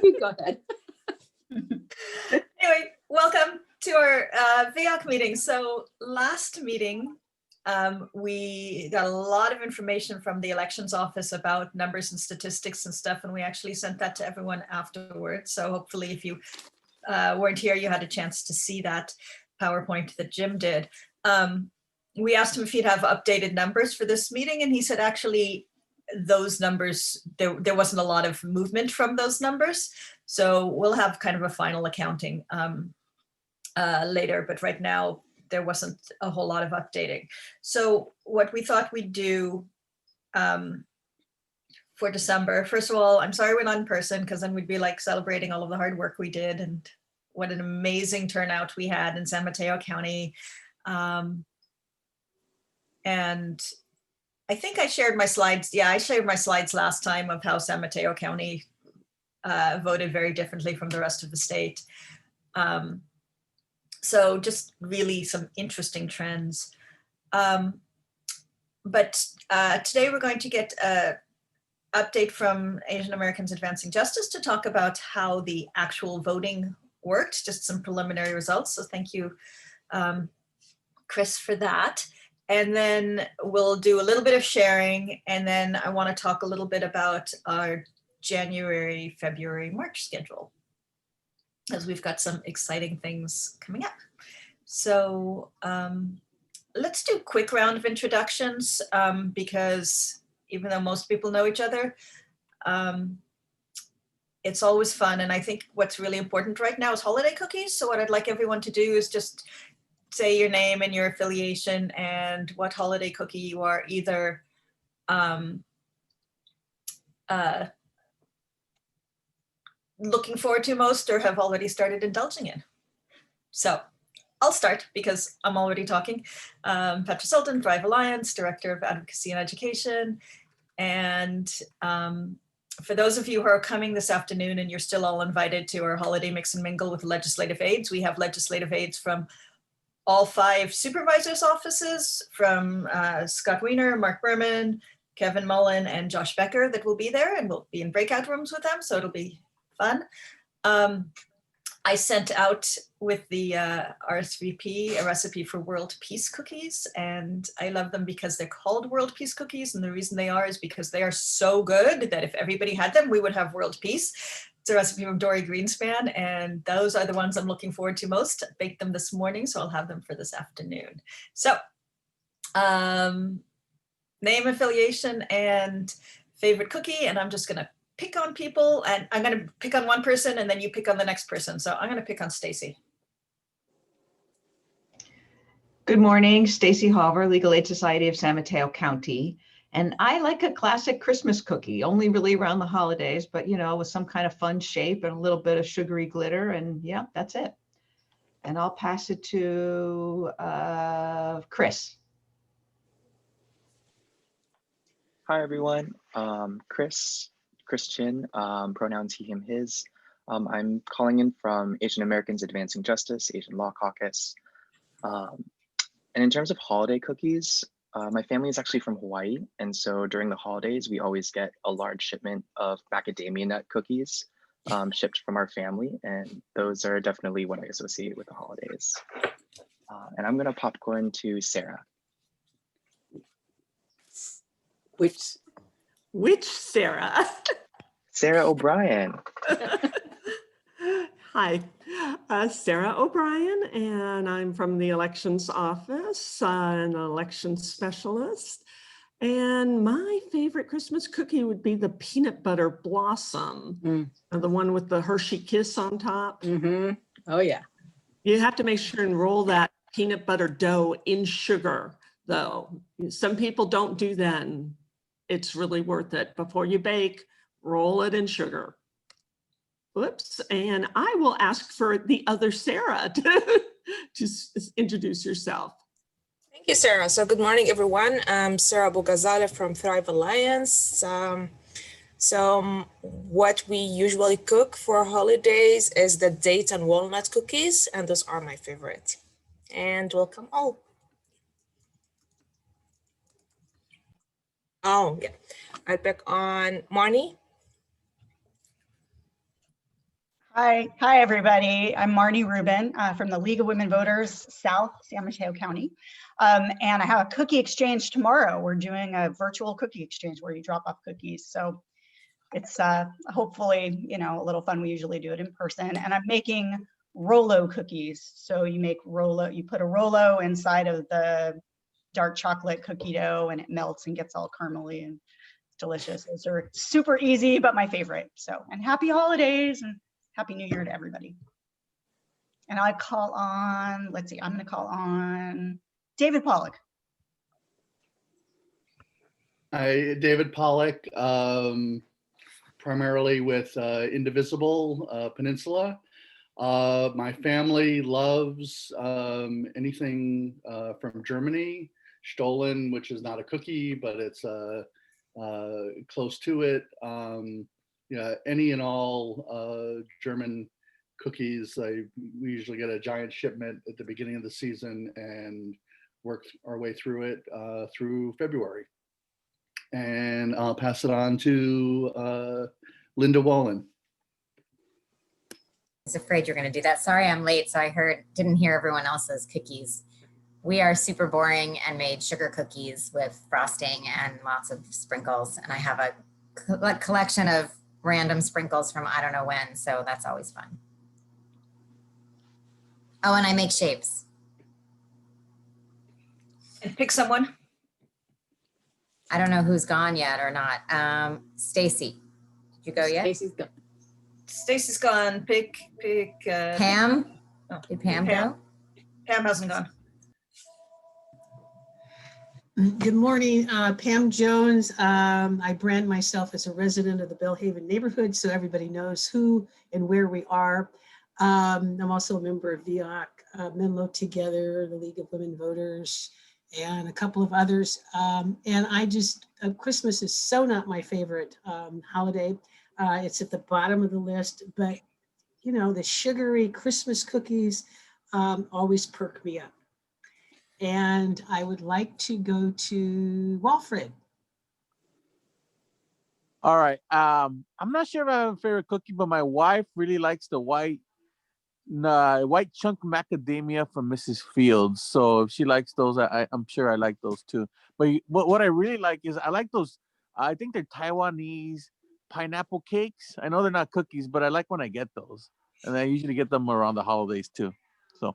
You go ahead. Anyway, welcome to our VEOAC meeting. So last meeting, we got a lot of information from the elections office about numbers and statistics and stuff, and we actually sent that to everyone afterwards. So hopefully if you weren't here, you had a chance to see that PowerPoint that Jim did. We asked him if he'd have updated numbers for this meeting, and he said actually those numbers, there wasn't a lot of movement from those numbers. So we'll have kind of a final accounting later, but right now there wasn't a whole lot of updating. So what we thought we'd do for December, first of all, I'm sorry we're not in person, because then we'd be like celebrating all of the hard work we did and what an amazing turnout we had in San Mateo County. And I think I shared my slides. Yeah, I shared my slides last time of how San Mateo County voted very differently from the rest of the state. So just really some interesting trends. But today we're going to get an update from Asian Americans Advancing Justice to talk about how the actual voting worked, just some preliminary results. So thank you, Chris, for that. And then we'll do a little bit of sharing. And then I want to talk a little bit about our January, February, March schedule, as we've got some exciting things coming up. So let's do a quick round of introductions because even though most people know each other, it's always fun. And I think what's really important right now is holiday cookies. So what I'd like everyone to do is just say your name and your affiliation and what holiday cookie you are either looking forward to most or have already started indulging in. So I'll start because I'm already talking. Petra Sultan, Thrive Alliance, Director of Advocacy and Education. And for those of you who are coming this afternoon and you're still all invited to our holiday mix and mingle with legislative aides, we have legislative aides from all 5 supervisors' offices, from Scott Wiener, Mark Berman, Kevin Mullen, and Josh Becker that will be there, and we'll be in breakout rooms with them, so it'll be fun. I sent out with the RSVP a recipe for world peace cookies, and I love them because they're called world peace cookies, and the reason they are is because they are so good that if everybody had them, we would have world peace. It's a recipe from Dory Greenspan, and those are the ones I'm looking forward to most. I baked them this morning, so I'll have them for this afternoon. So, name, affiliation, and favorite cookie, and I'm just gonna pick on people, and I'm gonna pick on one person, and then you pick on the next person. So I'm gonna pick on Stacy. Good morning, Stacy Hauver, Legal Aid Society of San Mateo County. And I like a classic Christmas cookie, only really around the holidays, but you know, with some kind of fun shape and a little bit of sugary glitter, and yeah, that's it. And I'll pass it to Chris. Hi everyone, Christian, pronouns he, him, his. I'm calling in from Asian Americans Advancing Justice, Asian Law Caucus. And in terms of holiday cookies, my family is actually from Hawaii, and so during the holidays, we always get a large shipment of macadamia nut cookies shipped from our family, and those are definitely what I associate with the holidays. And I'm gonna popcorn to Sarah. Which Sarah? Sarah O'Brien. Hi, Sarah O'Brien, and I'm from the elections office, an election specialist. And my favorite Christmas cookie would be the peanut butter blossom, the one with the Hershey Kiss on top. Oh yeah. You have to make sure and roll that peanut butter dough in sugar, though. Some people don't do that, and it's really worth it. Before you bake, roll it in sugar. Whoops, and I will ask for the other Sarah to introduce yourself. Thank you, Sarah. So good morning, everyone. I'm Sarah Bogazale from Thrive Alliance. So what we usually cook for holidays is the date and walnut cookies, and those are my favorite. And welcome all. Oh, yeah. I pick on Marnie. Hi, everybody. I'm Marnie Rubin from the League of Women Voters, South San Mateo County. And I have a cookie exchange tomorrow. We're doing a virtual cookie exchange where you drop off cookies. So it's hopefully, a little fun. We usually do it in person. And I'm making Rolo cookies. So you make Rolo, you put a Rolo inside of the dark chocolate cookie dough and it melts and gets all caramely and delicious. Those are super easy, but my favorite. So, and happy holidays and Happy New Year to everybody. And I call on, let's see, I'm going to call on David Pollock. Hi, David Pollock, primarily with Indivisible Peninsula. My family loves anything from Germany, Stollen, which is not a cookie, but it's close to it. Yeah, any and all German cookies. We usually get a giant shipment at the beginning of the season and work our way through it through February. And I'll pass it on to Linda Wallen. I was afraid you're going to do that. Sorry, I'm late. So I didn't hear everyone else's cookies. We are super boring and made sugar cookies with frosting and lots of sprinkles. And I have a collection of random sprinkles from I don't know when, so that's always fun. Oh, and I make shapes. And pick someone. I don't know who's gone yet or not. Stacy, did you go yet? Stacy's gone. Stacy's gone. Pick. Pam? Oh, Did Pam go? Pam hasn't gone. Good morning, Pam Jones. I brand myself as a resident of the Bellhaven neighborhood, so everybody knows who and where we are. I'm also a member of VEOAC, Menlo Together, the League of Women Voters, and a couple of others. And I just, Christmas is so not my favorite holiday. It's at the bottom of the list, but the sugary Christmas cookies always perk me up. And I would like to go to Walfred. All right. I'm not sure if I have a favorite cookie, but my wife really likes the white chunk macadamia from Mrs. Fields. So if she likes those, I'm sure I like those too. But what I really like is I like those. I think they're Taiwanese pineapple cakes. I know they're not cookies, but I like when I get those, and I usually get them around the holidays too. So.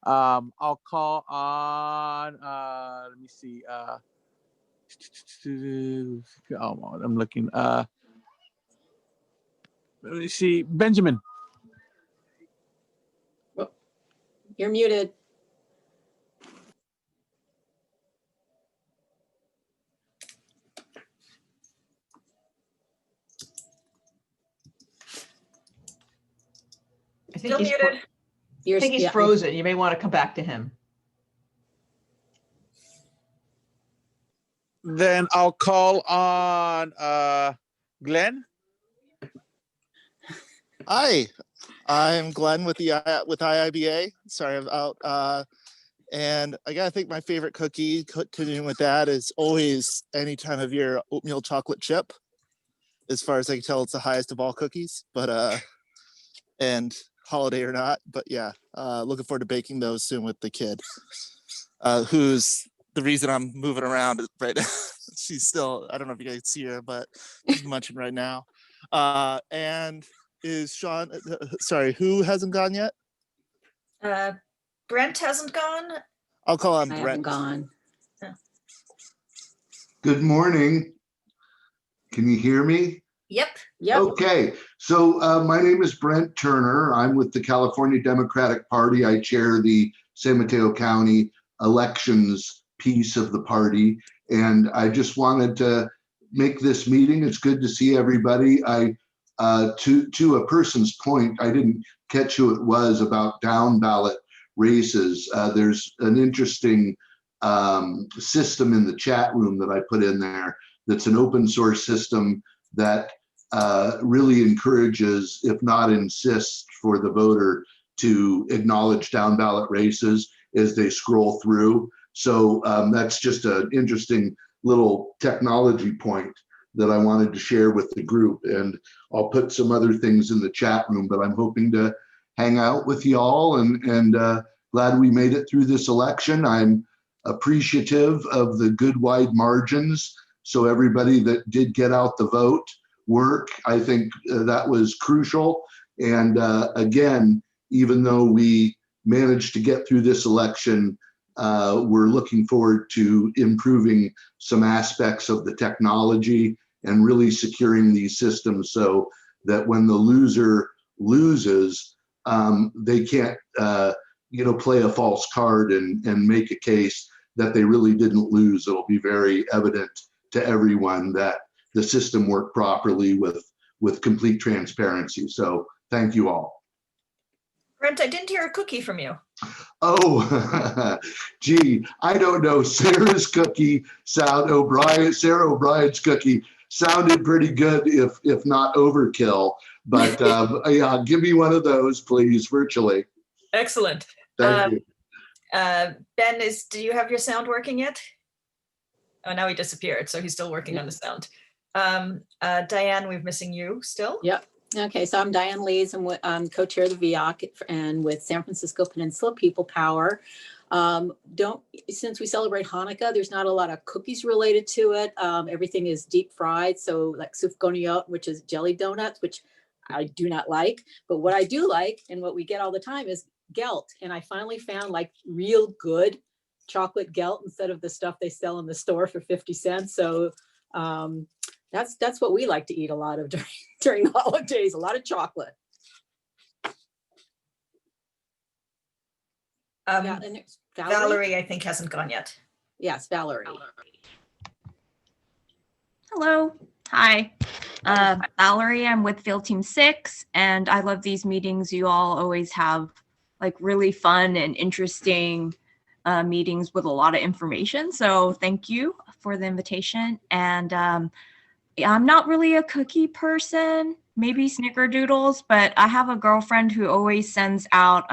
I'll call on, let me see, I'm looking, let me see, Benjamin. Whoop. You're muted. I Still muted. I think he's frozen. You may want to come back to him. Then I'll call on Glenn. Hi, I'm Glenn with IIBA. Sorry, I'm out. And I gotta think my favorite cookie, continuing with that, is always any time of year oatmeal chocolate chip. As far as I can tell, it's the highest of all cookies. But and holiday or not, but yeah, looking forward to baking those soon with the kid, who's the reason I'm moving around right now. She's still, I don't know if you guys see her, but she's munching right now. And is Sean, sorry, who hasn't gone yet? Brent hasn't gone. I'll call on I Brent. haven't gone. Good morning. Can you hear me? Yep. Okay, so my name is Brent Turner. I'm with the California Democratic Party. I chair the San Mateo County elections piece of the party. And I just wanted to make this meeting. It's good to see everybody. To a person's point, I didn't catch who it was about down ballot races. There's an interesting system in the chat room that I put in there that's an open source system that really encourages, if not insists, for the voter to acknowledge down ballot races as they scroll through. So that's just an interesting little technology point that I wanted to share with the group. And I'll put some other things in the chat room, but I'm hoping to hang out with y'all and glad we made it through this election. I'm appreciative of the good wide margins. So everybody that did get out the vote work, I think that was crucial. And again, even though we managed to get through this election, we're looking forward to improving some aspects of the technology and really securing these systems so that when the loser loses, they can't play a false card and make a case that they really didn't lose. It'll be very evident to everyone that the system worked properly with complete transparency. So thank you all. Brent, I didn't hear a cookie from you. Oh, gee, I don't know. Sarah's cookie Sarah O'Brien's cookie sounded pretty good, if not overkill. But yeah, give me one of those, please, virtually. Excellent. Thank you. Ben, do you have your sound working yet? Oh, now he disappeared, so he's still working on the sound. Diane, we're missing you still. Yep. Okay, so I'm Diane Lees. I'm co-chair of the VEOAC and with San Francisco Peninsula People Power. Since we celebrate Hanukkah, there's not a lot of cookies related to it. Everything is deep fried. So like sufganiyot, which is jelly donuts, which I do not like. But what I do like and what we get all the time is gelt. And I finally found like real good chocolate gelt instead of the stuff they sell in the store for 50 cents. So that's what we like to eat a lot of during the holidays, a lot of chocolate. Yeah, and there's Valerie, I think, hasn't gone yet. Yes, Valerie. Hello. Hi. Valerie, I'm with Field Team 6, and I love these meetings. You all always have like really fun and interesting meetings with a lot of information. So thank you for the invitation. And I'm not really a cookie person, maybe snickerdoodles, but I have a girlfriend who always sends out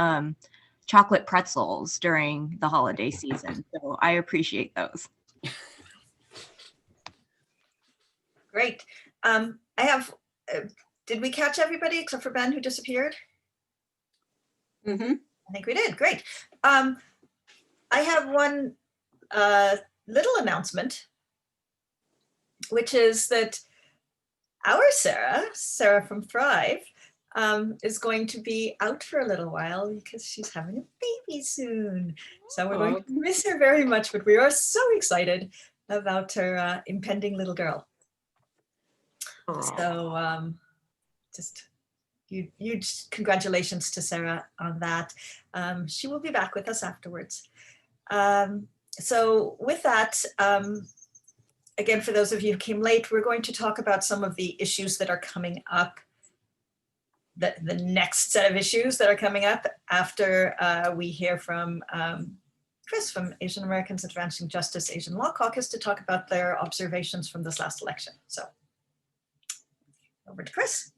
chocolate pretzels during the holiday season. So I appreciate those. Great. Did we catch everybody except for Ben who disappeared? Mm-hmm. I think we did. Great. I have one little announcement, which is that our Sarah from Thrive, is going to be out for a little while because she's having a baby soon. So we're going to miss her very much, but we are so excited about her impending little girl. So just huge congratulations to Sarah on that. She will be back with us afterwards. So with that, again, for those of you who came late, we're going to talk about some of the issues that are coming up, the next set of issues that are coming up after we hear from Chris from Asian Americans Advancing Justice Asian Law Caucus to talk about their observations from this last election. So over to Chris.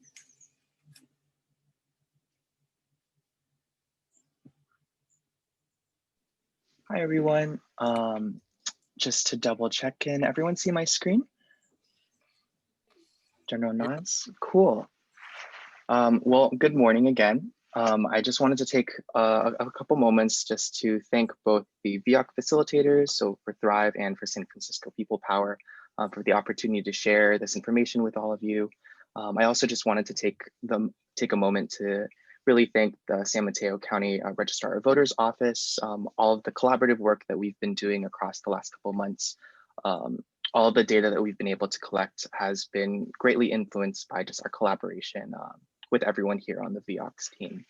Hi, everyone. Just to double check, can everyone see my screen? General nods. Cool. Well, good morning again. I just wanted to take a couple moments just to thank both the VEOAC facilitators, so for Thrive and for San Francisco People Power, for the opportunity to share this information with all of you. I also just wanted to take a moment to really thank the San Mateo County Registrar of Voters Office, all of the collaborative work that we've been doing across the last couple of months. All of the data that we've been able to collect has been greatly influenced by just our collaboration with everyone here on the VEOAC's team.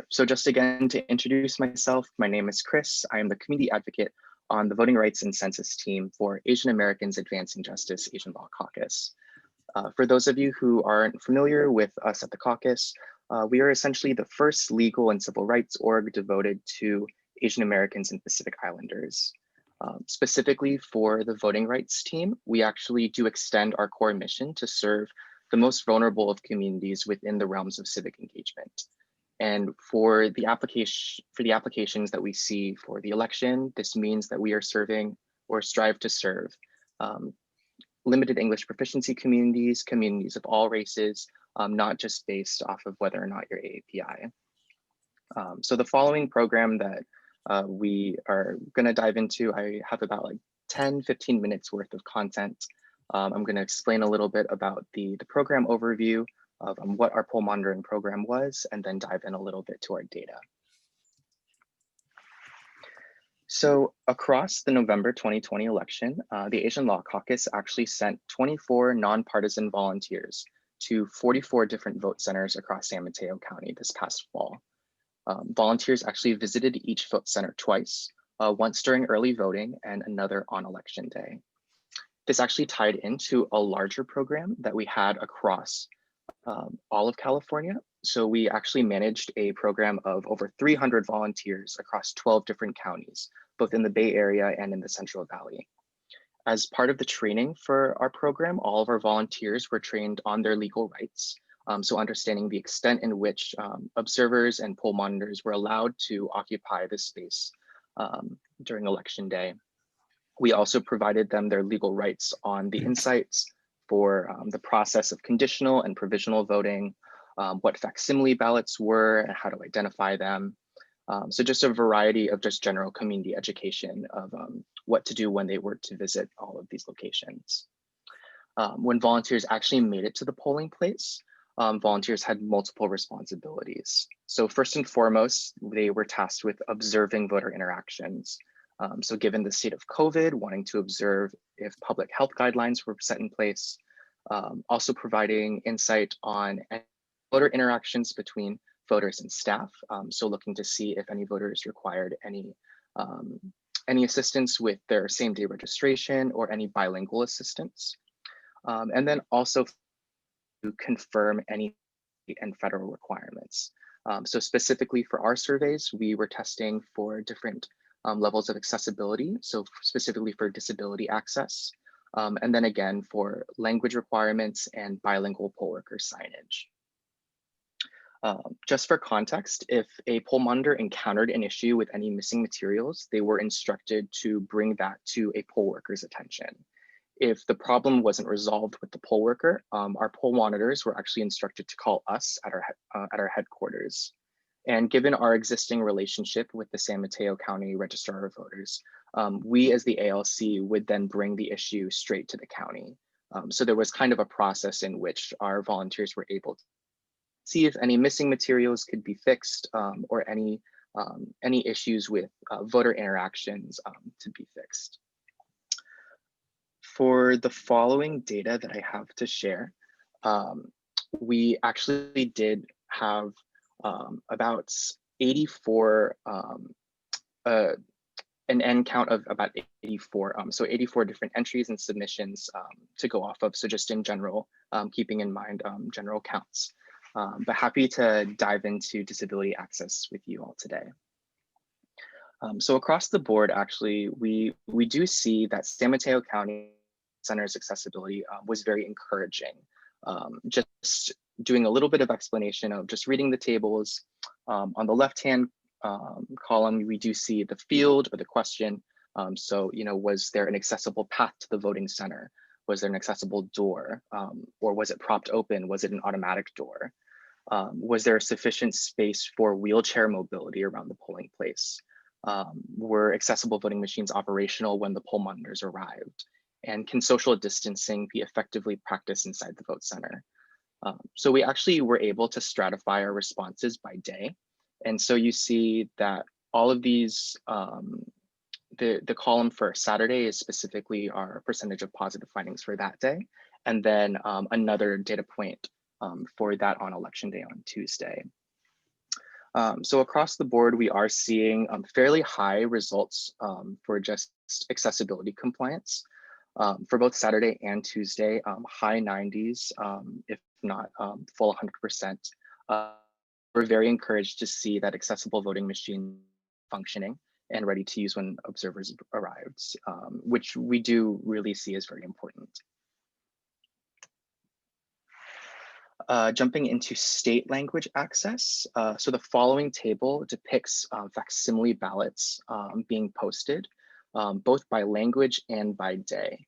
So just again, to introduce myself, my name is Chris. I am the community advocate on the Voting Rights and Census team for Asian Americans Advancing Justice Asian Law Caucus. For those of you who aren't familiar with us at the caucus, we are essentially the first legal and civil rights org devoted to Asian Americans and Pacific Islanders. Specifically for the voting rights team, we actually do extend our core mission to serve the most vulnerable of communities within the realms of civic engagement. And for the applications that we see for the election, this means that we are serving or strive to serve limited English proficiency communities, communities of all races, not just based off of whether or not you're AAPI. So the following program that we are going to dive into, I have about like 10-15 minutes worth of content. I'm going to explain a little bit about the program overview of what our poll monitoring program was, and then dive in a little bit to our data. So across the November 2020 election, the Asian Law Caucus actually sent 24 nonpartisan volunteers to 44 different vote centers across San Mateo County this past fall. Volunteers actually visited each vote center twice, once during early voting and another on election day. This actually tied into a larger program that we had across all of California. So we actually managed a program of over 300 volunteers across 12 different counties, both in the Bay Area and in the Central Valley. As part of the training for our program, all of our volunteers were trained on their legal rights. So understanding the extent in which observers and poll monitors were allowed to occupy this space during election day. We also provided them their legal rights on the insights for the process of conditional and provisional voting, what facsimile ballots were and how to identify them. So just a variety of just general community education of what to do when they were to visit all of these locations. When volunteers actually made it to the polling place, volunteers had multiple responsibilities. So first and foremost, they were tasked with observing voter interactions. So given the state of COVID, wanting to observe if public health guidelines were set in place, also providing insight on voter interactions between voters and staff. So looking to see if any voters required any assistance with their same-day registration or any bilingual assistance. And then also to confirm any state and federal requirements. So specifically for our surveys, we were testing for different levels of accessibility. So specifically for disability access. And then again, for language requirements and bilingual poll worker signage. Just for context, if a poll monitor encountered an issue with any missing materials, they were instructed to bring that to a poll worker's attention. If the problem wasn't resolved with the poll worker, our poll monitors were actually instructed to call us at our headquarters. And given our existing relationship with the San Mateo County Registrar of Voters, we as the ALC would then bring the issue straight to the county. So there was kind of a process in which our volunteers were able to see if any missing materials could be fixed or any issues with voter interactions to be fixed. For the following data that I have to share, we actually did have about 84, an end count of about 84. So 84 different entries and submissions to go off of. So just in general, keeping in mind general counts. But happy to dive into disability access with you all today. So across the board, actually, we do see that San Mateo County Center's accessibility was very encouraging. Just doing a little bit of explanation of just reading the tables. On the left-hand column, we do see the field or the question. So, was there an accessible path to the voting center? Was there an accessible door? Or was it propped open? Was it an automatic door? Was there sufficient space for wheelchair mobility around the polling place? Were accessible voting machines operational when the poll monitors arrived? And can social distancing be effectively practiced inside the vote center? So we actually were able to stratify our responses by day. And so you see that all of these, the column for Saturday is specifically our percentage of positive findings for that day. And then another data point for that on election day on Tuesday. So across the board, we are seeing fairly high results for just accessibility compliance. For both Saturday and Tuesday, high 90s, if not full 100%. We're very encouraged to see that accessible voting machine functioning and ready to use when observers arrived, which we do really see as very important. Jumping into state language access. So the following table depicts facsimile ballots being posted, both by language and by day.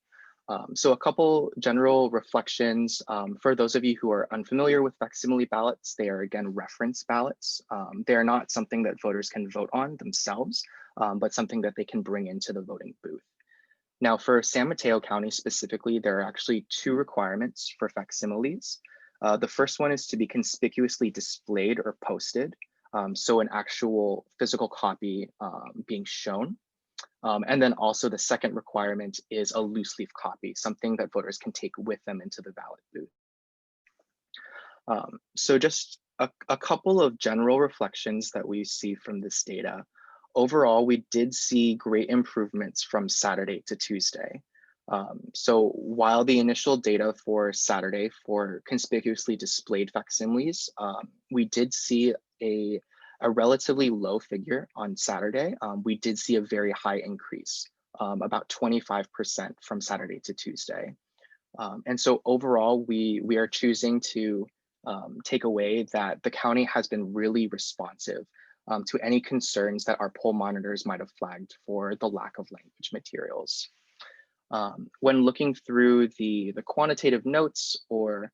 So a couple general reflections for those of you who are unfamiliar with facsimile ballots. They are again reference ballots. They are not something that voters can vote on themselves, but something that they can bring into the voting booth. Now for San Mateo County specifically, there are actually two requirements for facsimiles. The first one is to be conspicuously displayed or posted. So an actual physical copy being shown. And then also the second requirement is a loose leaf copy, something that voters can take with them into the ballot booth. So just a couple of general reflections that we see from this data. Overall, we did see great improvements from Saturday to Tuesday. So while the initial data for Saturday for conspicuously displayed facsimiles, we did see a relatively low figure on Saturday. We did see a very high increase, about 25% from Saturday to Tuesday. And so overall, we are choosing to take away that the county has been really responsive to any concerns that our poll monitors might have flagged for the lack of language materials. When looking through the quantitative notes or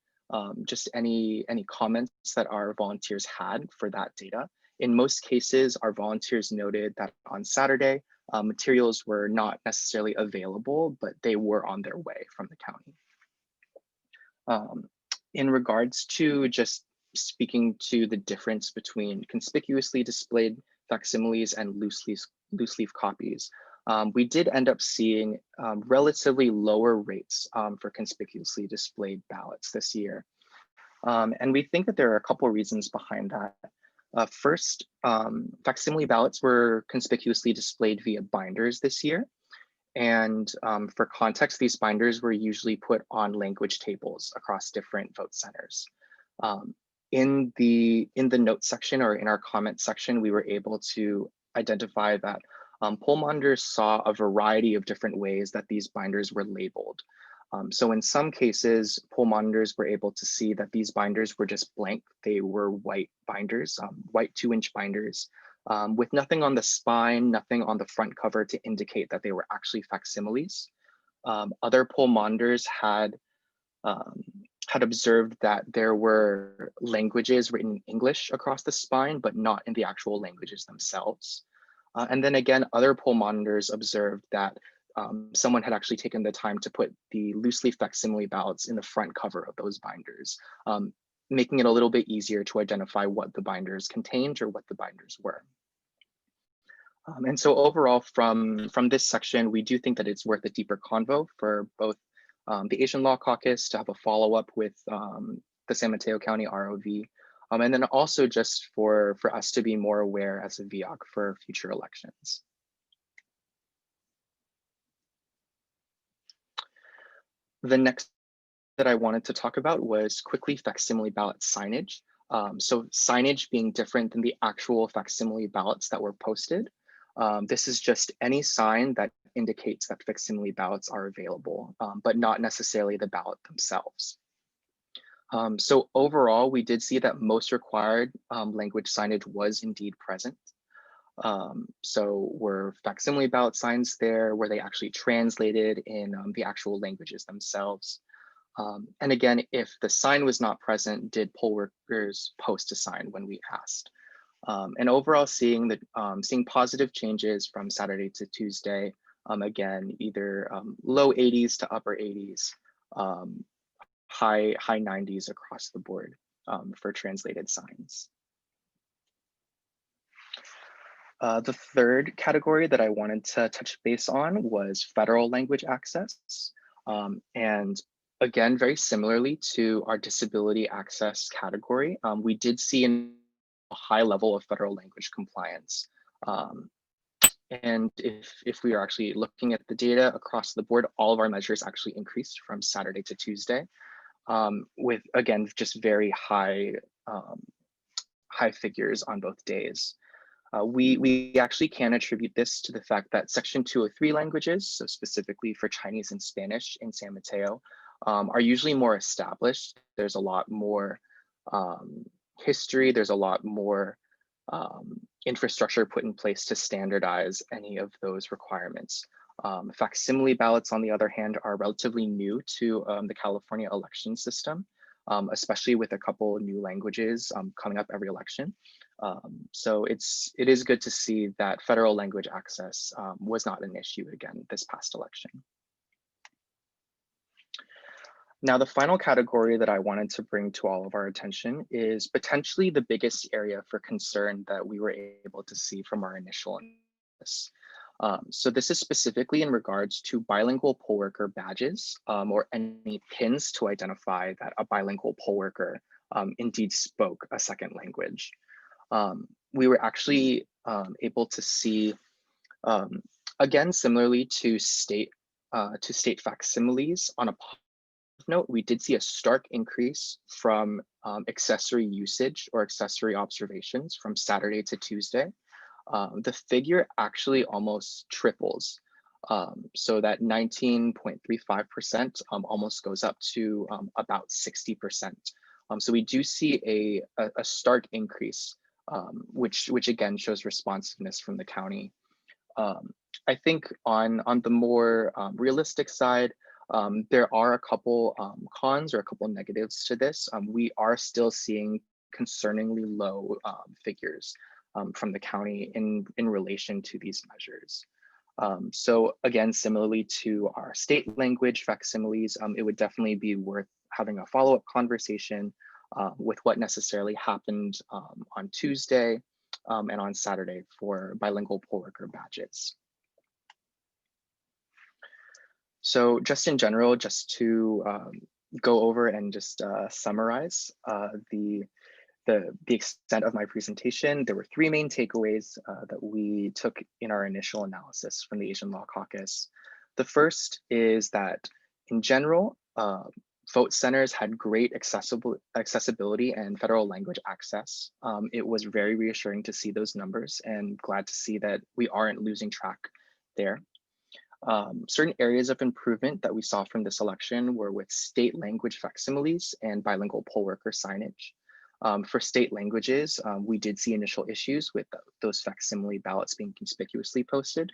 just any comments that our volunteers had for that data, in most cases, our volunteers noted that on Saturday, materials were not necessarily available, but they were on their way from the county. In regards to just speaking to the difference between conspicuously displayed facsimiles and loose leaf copies, we did end up seeing relatively lower rates for conspicuously displayed ballots this year. And we think that there are a couple of reasons behind that. First, facsimile ballots were conspicuously displayed via binders this year. And for context, these binders were usually put on language tables across different vote centers. In the note section or in our comment section, we were able to identify that poll monitors saw a variety of different ways that these binders were labeled. So in some cases, poll monitors were able to see that these binders were just blank. They were white binders, white 2-inch binders, with nothing on the spine, nothing on the front cover to indicate that they were actually facsimiles. Other poll monitors had observed that there were languages written in English across the spine, but not in the actual languages themselves. And then again, other poll monitors observed that someone had actually taken the time to put the loose leaf facsimile ballots in the front cover of those binders, making it a little bit easier to identify what the binders contained or what the binders were. And so overall, from this section, we do think that it's worth a deeper convo for both the Asian Law Caucus to have a follow-up with the San Mateo County ROV, and then also just for us to be more aware as a VEOAC for future elections. The next that I wanted to talk about was quickly facsimile ballot signage. So signage being different than the actual facsimile ballots that were posted. This is just any sign that indicates that facsimile ballots are available, but not necessarily the ballot themselves. So overall, we did see that most required language signage was indeed present. So were facsimile ballot signs there? Were they actually translated in the actual languages themselves? And again, if the sign was not present, did poll workers post a sign when we asked? And overall, seeing positive changes from Saturday to Tuesday. Again, either low 80s to upper 80s, high 90s across the board for translated signs. The third category that I wanted to touch base on was federal language access. And again, very similarly to our disability access category, we did see a high level of federal language compliance. And if we are actually looking at the data across the board, all of our measures actually increased from Saturday to Tuesday, with, again, just very high figures on both days. We actually can attribute this to the fact that Section 203 languages, so specifically for Chinese and Spanish in San Mateo, are usually more established. There's a lot more history, there's a lot more infrastructure put in place to standardize any of those requirements. Facsimile ballots, on the other hand, are relatively new to the California election system, especially with a couple new languages coming up every election. So it is good to see that federal language access was not an issue again this past election. Now, the final category that I wanted to bring to all of our attention is potentially the biggest area for concern that we were able to see from our initial analysis. So this is specifically in regards to bilingual poll worker badges or any pins to identify that a bilingual poll worker indeed spoke a second language. We were actually able to see, again, similarly to state facsimiles, on a note, we did see a stark increase from accessory usage or accessory observations from Saturday to Tuesday. The figure actually almost triples. So that 19.35% almost goes up to about 60%. So we do see a stark increase, which again shows responsiveness from the county. I think on the more realistic side, there are a couple cons or a couple negatives to this. We are still seeing concerningly low figures from the county in relation to these measures. So again, similarly to our state language facsimiles, it would definitely be worth having a follow-up conversation with what necessarily happened on Tuesday and on Saturday for bilingual poll worker badges. So just in general, just to go over and just summarize the extent of my presentation, there were three main takeaways that we took in our initial analysis from the Asian Law Caucus. The first is that in general, vote centers had great accessibility and federal language access. It was very reassuring to see those numbers and glad to see that we aren't losing track there. Certain areas of improvement that we saw from this election were with state language facsimiles and bilingual poll worker signage. For state languages, we did see initial issues with those facsimile ballots being conspicuously posted.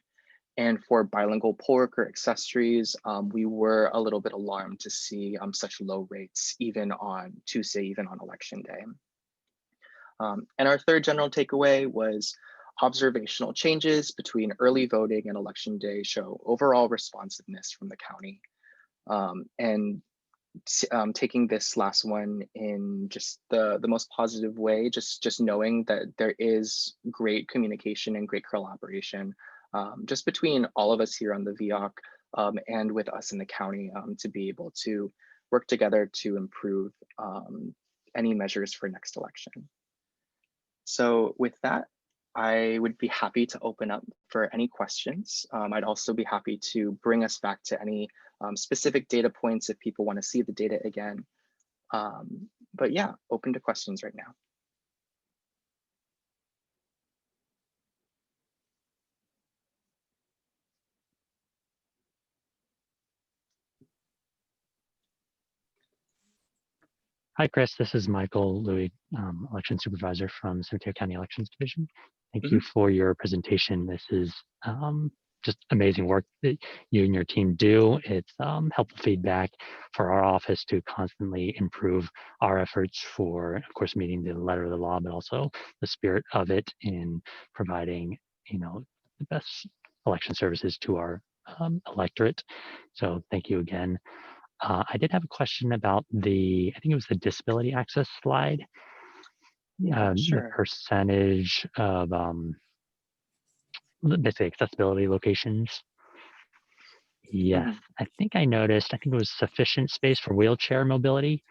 And for bilingual poll worker accessories, we were a little bit alarmed to see such low rates, even on Tuesday, even on election day. And our third general takeaway was observational changes between early voting and election day show overall responsiveness from the county. Taking this last one in just the most positive way, just knowing that there is great communication and great collaboration just between all of us here on the VEOAC and with us in the county to be able to work together to improve any measures for next election. So with that, I would be happy to open up for any questions. I'd also be happy to bring us back to any specific data points if people want to see the data again. But yeah, open to questions right now. Hi, Chris. This is Michael Louie, election supervisor from San Mateo County Elections Division. Thank you for your presentation. This is just amazing work that you and your team do. It's helpful feedback for our office to constantly improve our efforts for, of course, meeting the letter of the law, but also the spirit of it in providing, the best election services to our electorate. So thank you again. I did have a question about I think it was the disability access slide. Sure. The percentage of basically accessibility locations. Yes, I think I noticed, I think it was sufficient space for wheelchair mobility.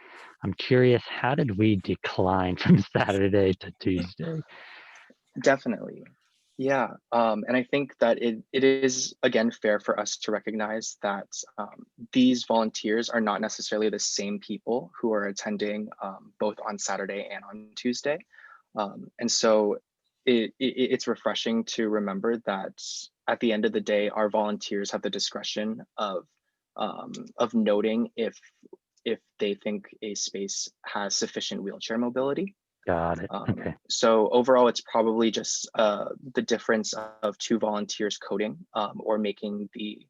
I'm curious, how did we decline from Saturday to Tuesday? Definitely. Yeah, and I think that it is, again, fair for us to recognize that these volunteers are not necessarily the same people who are attending both on Saturday and on Tuesday. And so it's refreshing to remember that at the end of the day, our volunteers have the discretion of noting if they think a space has sufficient wheelchair mobility. Got it. Okay. So overall, it's probably just the difference of 2 volunteers coding or making the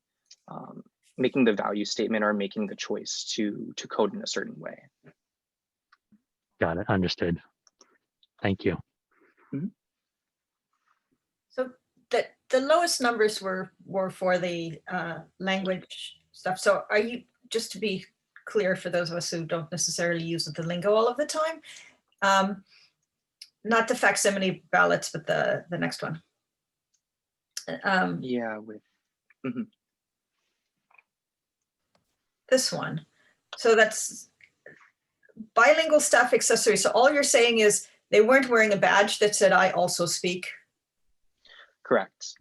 value statement or making the choice to code in a certain way. Got it. Understood. Thank you. So the lowest numbers were for the language stuff. So are you, just to be clear for those of us who don't necessarily use the lingo all of the time, not the facsimile ballots, but the next one. Yeah, with this one. So that's bilingual staff accessories. So all you're saying is they weren't wearing a badge that said "I also speak." Correct.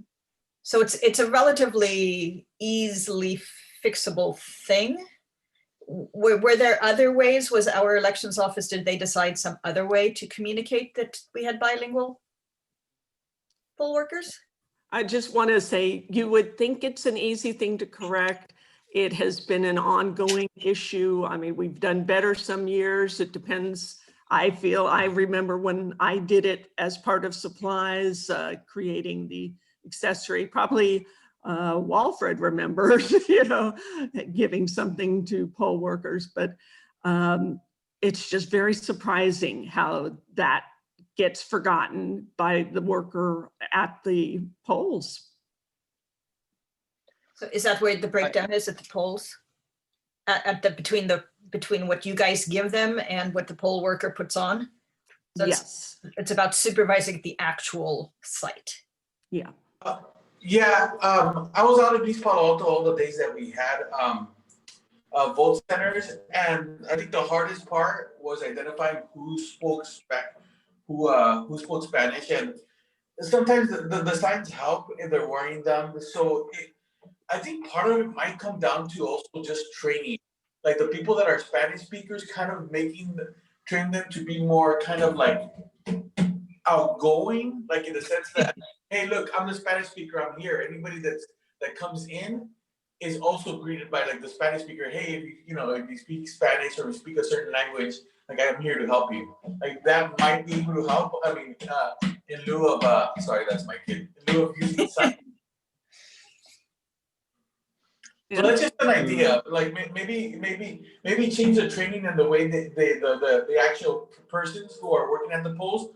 So it's a relatively easily fixable thing. Were there other ways? Was our elections office, did they decide some other way to communicate that we had bilingual poll workers? I just want to say, you would think it's an easy thing to correct. It has been an ongoing issue. I mean, we've done better some years. It depends. I remember when I did it as part of supplies, creating the accessory, probably Walfred remembers, giving something to poll workers, but it's just very surprising how that gets forgotten by the worker at the polls. So is that where the breakdown is, at the polls? Between what you guys give them and what the poll worker puts on? So yes. It's about supervising the actual site. Yeah. I was out of East Palo Alto all the days that we had vote centers, and I think the hardest part was identifying who spoke Spanish, and sometimes the signs help if they're wearing them. So I think part of it might come down to also just training, like the people that are Spanish speakers, kind of train them to be more kind of like outgoing, like in the sense that, hey, look, I'm the Spanish speaker, I'm here. Anybody that comes in is also greeted by like the Spanish speaker. Hey, if you speak Spanish or you speak a certain language, like I'm here to help you. Like that might be able to help. I mean, in lieu of sorry, that's my kid. In lieu of using sign. So that's just an idea. Like maybe change the training and the way the actual persons who are working at the polls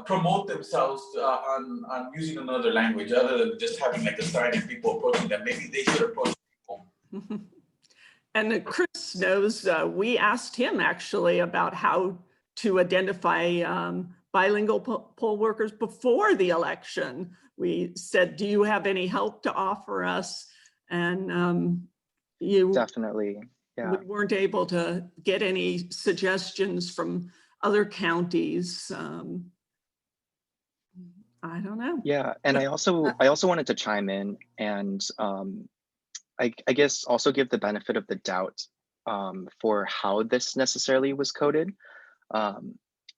promote themselves on using another language other than just having like a sign and people approaching them. Maybe they should approach people. And Chris knows, we asked him actually about how to identify bilingual poll workers before the election. We said, do you have any help to offer us? And you definitely, yeah. We weren't able to get any suggestions from other counties. I don't know. Yeah, and I also wanted to chime in and I guess also give the benefit of the doubt for how this necessarily was coded,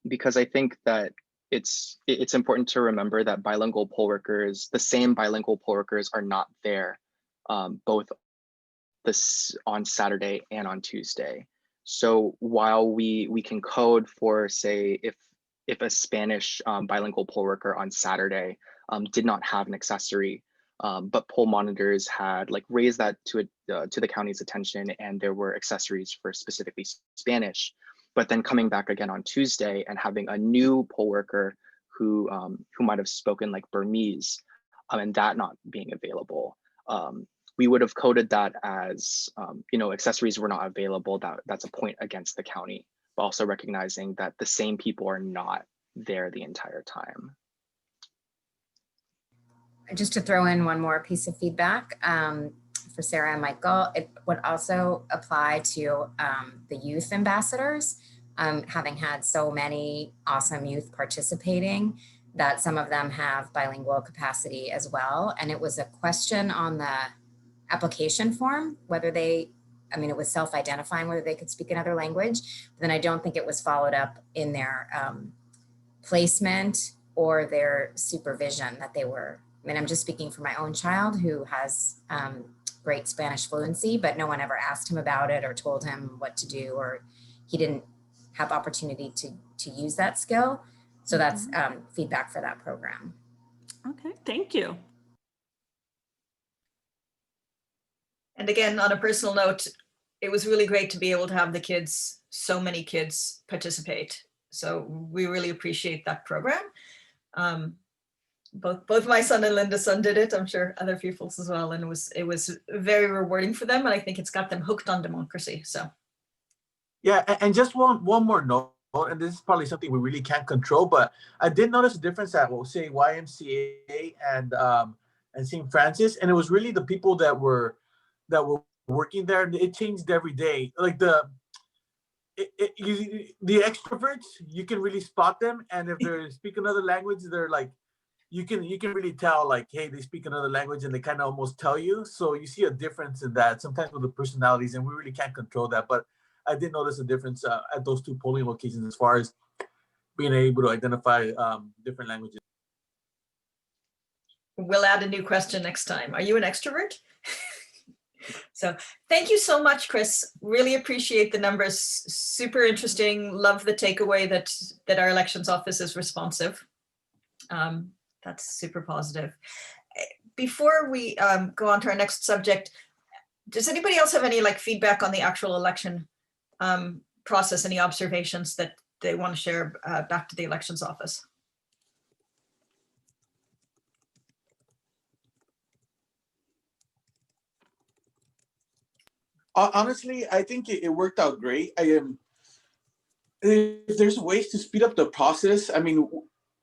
because I think that it's important to remember that bilingual poll workers, the same bilingual poll workers, are not there both on Saturday and on Tuesday. So while we can code for, say, if a Spanish bilingual poll worker on Saturday did not have an accessory, but poll monitors had like raised that to the county's attention, and there were accessories for specifically Spanish, but then coming back again on Tuesday and having a new poll worker who might have spoken like Burmese, and that not being available, we would have coded that as accessories were not available. That's a point against the county, but also recognizing that the same people are not there the entire time. Just to throw in one more piece of feedback for Sarah and Michael, it would also apply to the youth ambassadors, having had so many awesome youth participating, that some of them have bilingual capacity as well. And it was a question on the application form, whether it was self-identifying whether they could speak another language, but then I don't think it was followed up in their placement or their supervision that they were. I'm just speaking for my own child who has great Spanish fluency, but no one ever asked him about it or told him what to do, or he didn't have opportunity to use that skill. So that's feedback for that program. Okay, thank you. And again, on a personal note, it was really great to be able to have the kids, so many kids participate. So we really appreciate that program. Both my son and Linda's son did it. I'm sure other people's as well. And it was very rewarding for them. And I think it's got them hooked on democracy. So. Yeah, and just one more note, and this is probably something we really can't control, but I did notice a difference at, well, say YMCA and St. Francis, and it was really the people that were working there. It changed every day. Like the extroverts, you can really spot them, and if they speak another language, they're like, you can really tell, like, hey, they speak another language, and they kind of almost tell you. So you see a difference in that sometimes with the personalities, and we really can't control that, but I did notice a difference at those two polling locations as far as being able to identify different languages. We'll add a new question next time. Are you an extrovert? So thank you so much, Chris. Really appreciate the numbers. Super interesting. Love the takeaway that our elections office is responsive. That's super positive. Before we go on to our next subject, does anybody else have any feedback on the actual election process, any observations that they want to share back to the elections office? Honestly, I think it worked out great. If there's ways to speed up the process, I mean,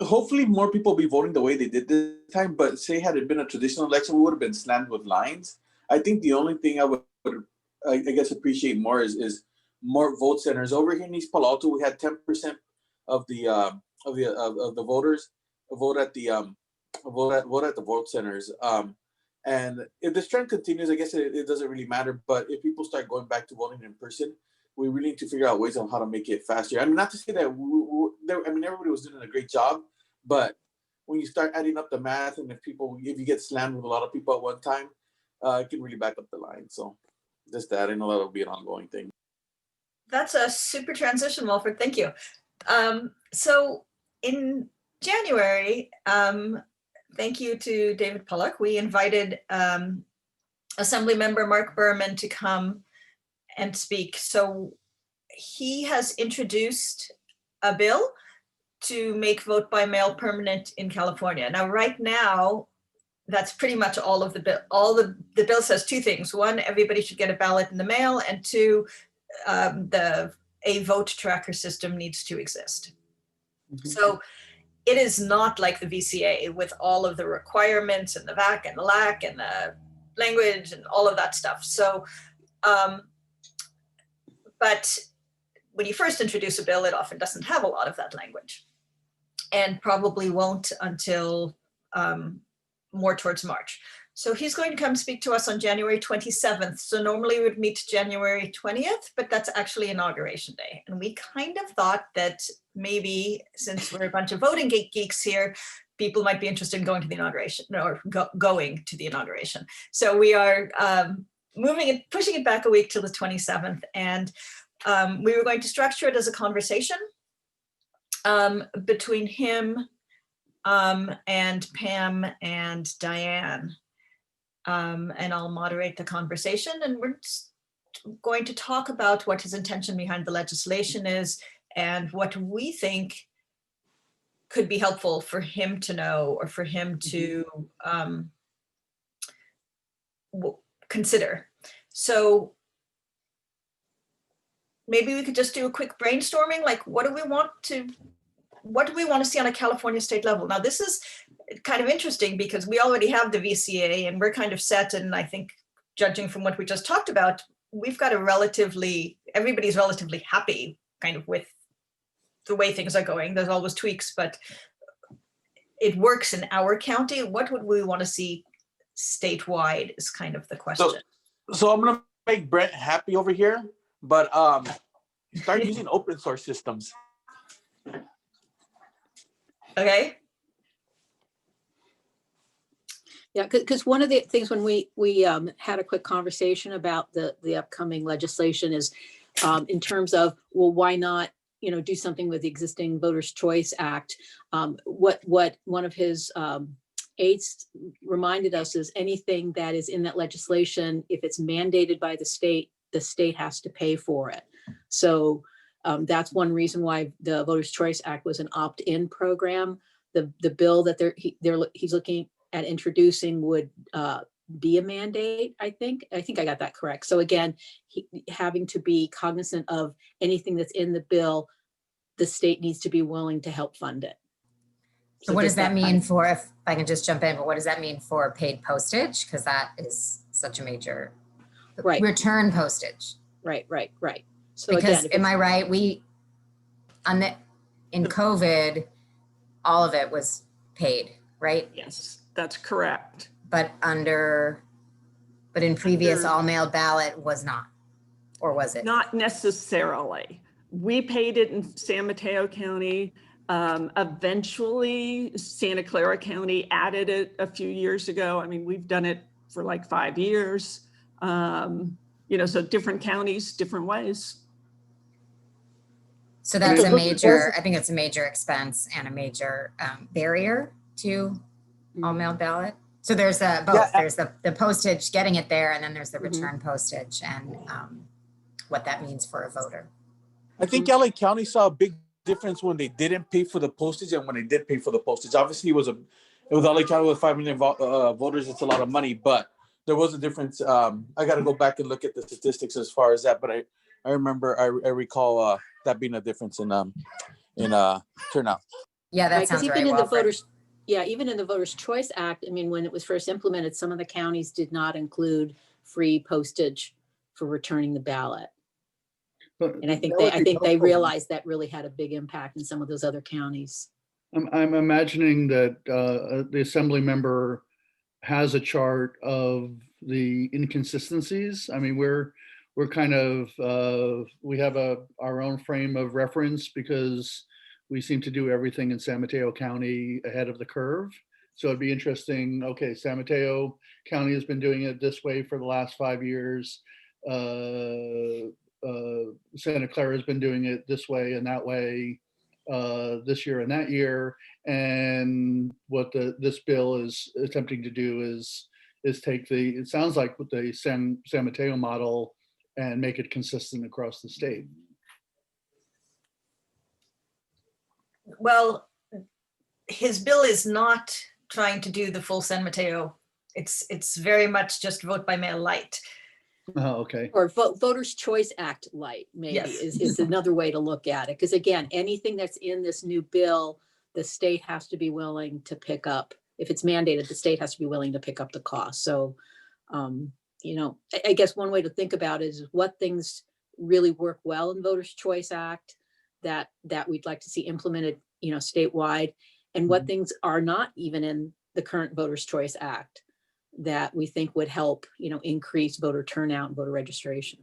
hopefully more people will be voting the way they did this time, but say had it been a traditional election, we would have been slammed with lines. I think the only thing I would I guess appreciate more is more vote centers. Over here in East Palo Alto, we had 10% of the voters vote at the vote centers. And if this trend continues, I guess it doesn't really matter. But if people start going back to voting in person, we really need to figure out ways on how to make it faster. I mean, not to say that everybody was doing a great job, but when you start adding up the math, and if you get slammed with a lot of people at one time, it can really back up the line. So just that, I know that'll be an ongoing thing. That's a super transition, Wilfred. Thank you. So in January, thank you to David Pollock, we invited Assembly Member Mark Berman to come and speak. So he has introduced a bill to make vote by mail permanent in California. Now, right now, that's pretty much all of the bill. The bill says two things. One, everybody should get a ballot in the mail, and two, a vote tracker system needs to exist. So it is not like the VCA with all of the requirements and the VAC and the LAC and the language and all of that stuff. So, but when you first introduce a bill, it often doesn't have a lot of that language, and probably won't until more towards March. So he's going to come speak to us on January 27th. So normally we would meet January 20th, but that's actually Inauguration Day. And we kind of thought that maybe, since we're a bunch of voting geeks here, people might be interested in going to the inauguration, or going to the inauguration. So we are pushing it back a week till the 27th. And we were going to structure it as a conversation between him and Pam and Diane. And I'll moderate the conversation, and we're going to talk about what his intention behind the legislation is and what we think could be helpful for him to know, or for him to consider. So maybe we could just do a quick brainstorming, like what do we want to see on a California state level? Now, this is kind of interesting because we already have the VCA and we're kind of set. And I think, judging from what we just talked about, we've got everybody's relatively happy kind of with the way things are going. There's always tweaks, but it works in our county. What would we want to see statewide is kind of the question. So I'm going to make Brent happy over here, but start using open source systems. Okay. Yeah, because one of the things when we had a quick conversation about the upcoming legislation is in terms of, well, why not do something with the existing Voters' Choice Act. What one of his aides reminded us is anything that is in that legislation, if it's mandated by the state has to pay for it. So that's one reason why the Voters' Choice Act was an opt-in program. The bill that he's looking at introducing would be a mandate, I think. I got that correct. So again, having to be cognizant of anything that's in the bill, the state needs to be willing to help fund it. So what does that mean for, if I can just jump in, but what does that mean for paid postage? Because that is such a major, right, return postage. Right. So because again, am I right? In COVID, all of it was paid, right? Yes, that's correct. But in previous all-mail ballot was not, or was it? Not necessarily. We paid it in San Mateo County. Eventually, Santa Clara County added it a few years ago. I mean, we've done it for like 5 years. So different counties, different ways. So that's a major, I think it's a major expense and a major barrier to all-mail ballot. So there's both. Yeah. There's the postage, getting it there, and then there's the return postage and what that means for a voter. I think LA County saw a big difference when they didn't pay for the postage and when they did pay for the postage. Obviously, it was LA County with 5 million voters. It's a lot of money, but there was a difference. I got to go back and look at the statistics as far as that, but I remember, I recall that being a difference in turnout. Yeah, that sounds right. Even in the Voters' Choice Act, I mean, when it was first implemented, some of the counties did not include free postage for returning the ballot. And I think they realized that really had a big impact in some of those other counties. I'm imagining that the assembly member has a chart of the inconsistencies. I mean, we're kind of we have our own frame of reference because we seem to do everything in San Mateo County ahead of the curve. So it'd be interesting. Okay, San Mateo County has been doing it this way for the last 5 years. Santa Clara has been doing it this way and that way this year and that year. And what this bill is attempting to do is take it sounds like with the San Mateo model and make it consistent across the state. Well, his bill is not trying to do the full San Mateo. It's very much just vote by mail light. Oh, okay. Or Voters' Choice Act light, maybe, yes. is another way to look at it. Because again, anything that's in this new bill, the state has to be willing to pick up. If it's mandated, the state has to be willing to pick up the cost. So, I guess one way to think about it is what things really work well in Voters' Choice Act that we'd like to see implemented, statewide, and what things are not even in the current Voters' Choice Act that we think would help, increase voter turnout and voter registration.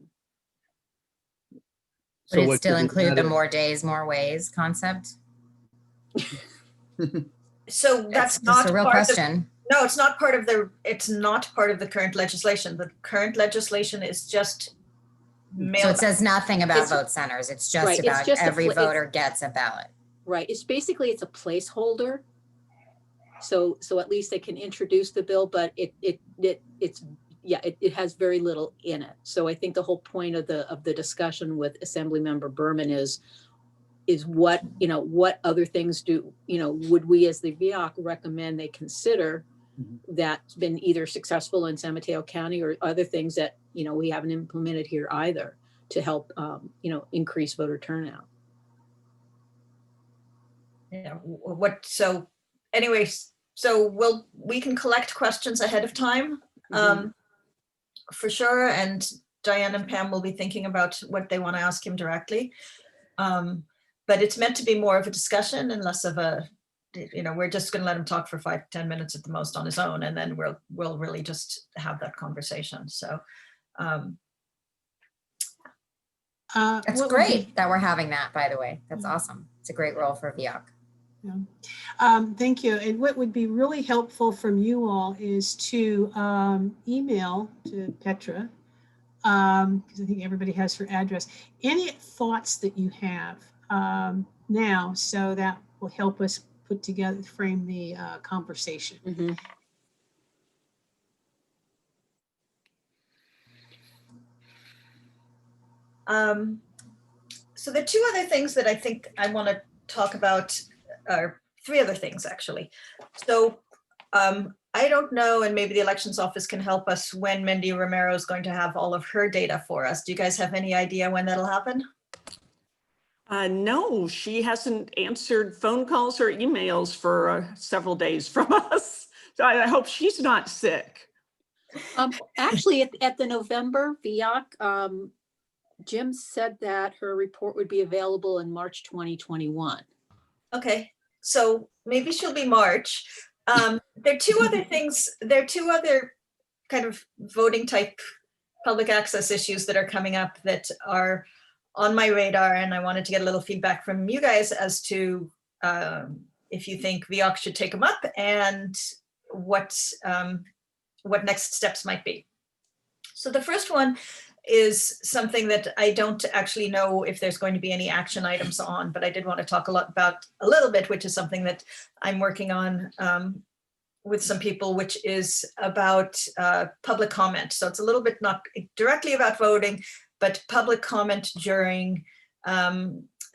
Would it still include the more days, more ways concept? So that's not a real question. No, it's not part of the current legislation. The current legislation is just mail. So it says nothing about vote centers. It's just right, about every voter gets a ballot. Right. It's a placeholder. So at least they can introduce the bill, but it has very little in it. So I think the whole point of the discussion with Assemblymember Berman is what other things would we as the VEOAC recommend they consider that's been either successful in San Mateo County or other things that we haven't implemented here either to help increase voter turnout. Yeah. Anyways, so we can collect questions ahead of time, for sure. And Diane and Pam will be thinking about what they want to ask him directly. But it's meant to be more of a discussion and less of a, we're just going to let him talk for 5-10 minutes at the most on his own, and then we'll really just have that conversation. So that's great that we're having that, by the way. That's awesome. It's a great role for VEOAC. Yeah. Thank you. And what would be really helpful from you all is to email to Petra, because I think everybody has her address, any thoughts that you have now, so that will help us put together, frame the conversation. Mm-hmm. So the two other things that I think I want to talk about are three other things, actually. So I don't know, and maybe the elections office can help us, when Mindy Romero is going to have all of her data for us. Do you guys have any idea when that'll happen? No, she hasn't answered phone calls or emails for several days from us. So I hope she's not sick. Actually, at the November VEOAC, Jim said that her report would be available in March 2021. Okay, so maybe she'll be March. There are two other things. There are two other kind of voting type public access issues that are coming up that are on my radar, and I wanted to get a little feedback from you guys as to if you think VEOAC should take them up and what next steps might be. So the first one is something that I don't actually know if there's going to be any action items on, but I did want to talk about a little bit, which is something that I'm working on with some people, which is about public comment. So it's a little bit not directly about voting, but public comment during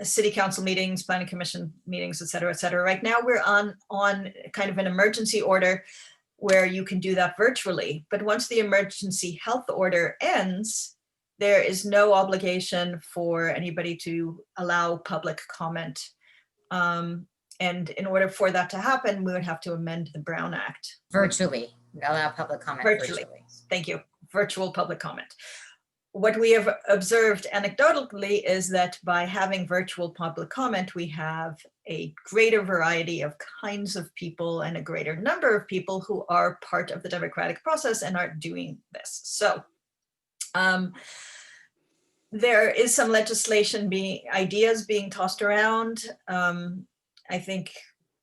city council meetings, planning commission meetings, et cetera, et cetera. Right now we're on kind of an emergency order where you can do that virtually. But once the emergency health order ends, there is no obligation for anybody to allow public comment. And in order for that to happen, we would have to amend the Brown Act. Virtually, allow public comment virtually. Thank you. Virtual public comment. What we have observed anecdotally is that by having virtual public comment, we have a greater variety of kinds of people and a greater number of people who are part of the democratic process and are doing this. So there is some legislation ideas being tossed around. I think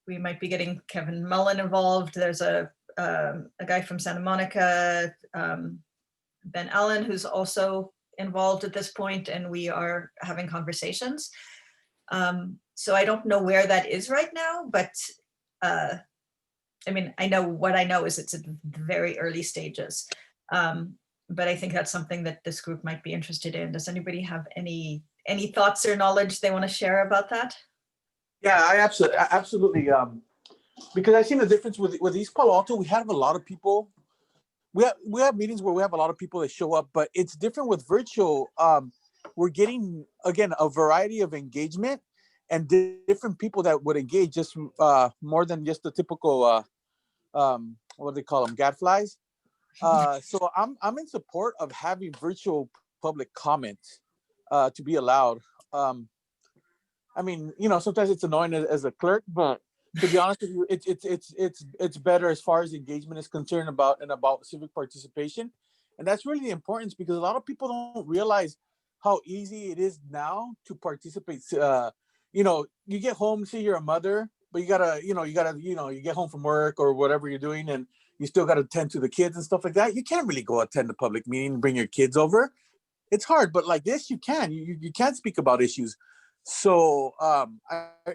we might be getting Kevin Mullen involved. There's a guy from Santa Monica, Ben Allen, who's also involved at this point, and we are having conversations. So I don't know where that is right now, but I mean, I know what I know is it's at very early stages. But I think that's something that this group might be interested in. Does anybody have any thoughts or knowledge they want to share about that? Yeah, I absolutely. Because I've seen the difference with East Palo Alto. We have a lot of people. We have meetings where we have a lot of people that show up, but it's different with virtual. We're getting, again, a variety of engagement and different people that would engage, just more than just the typical what do they call them, gadflies. So I'm in support of having virtual public comment to be allowed. I mean, you know, sometimes it's annoying as a clerk, but to be honest with you, it's better as far as engagement is concerned about civic participation. And that's really the importance, because a lot of people don't realize how easy it is now to participate. You know, you get home, say you're a mother, but you get home from work or whatever you're doing, and you still got to attend to the kids and stuff like that. You can't really go attend a public meeting and bring your kids over. It's hard, but like this, you can. You can speak about issues. So I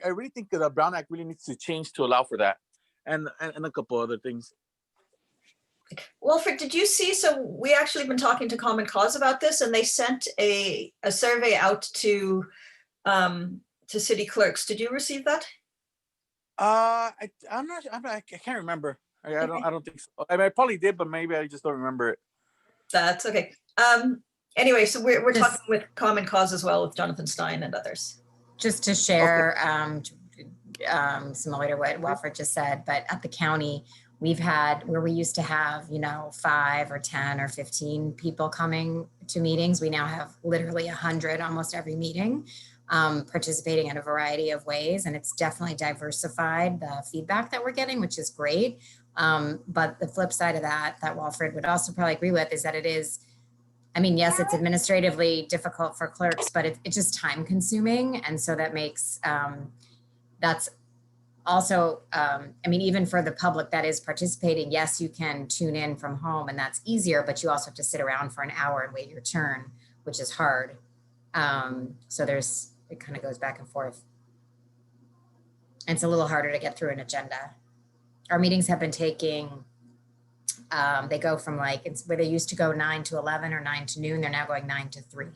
really think that the Brown Act really needs to change to allow for that, and a couple other things. Wilfred, did you see? So we actually been talking to Common Cause about this, and they sent a survey out to city clerks. Did you receive that? I'm not. I can't remember. I don't think so. I mean, I probably did, but maybe I just don't remember it. That's okay. Anyway, so we're talking with Common Cause as well, with Jonathan Stein and others. Just to share, similar to what Wilfred just said, but at the county, we've had where we used to have, 5 or 10 or 15 people coming to meetings. We now have literally 100 almost every meeting, participating in a variety of ways. And it's definitely diversified the feedback that we're getting, which is great. But the flip side of that Wilfred would also probably agree with, is that it is, I mean, yes, it's administratively difficult for clerks, but it's just time consuming. And so that makes, that's also, I mean, even for the public that is participating, yes, you can tune in from home and that's easier, but you also have to sit around for an hour and wait your turn, which is hard. So there's it kind of goes back and forth. And it's a little harder to get through an agenda. Our meetings have been taking, they go from like, it's where they used to go 9 to 11 or 9 to noon, they're now going 9 to 3.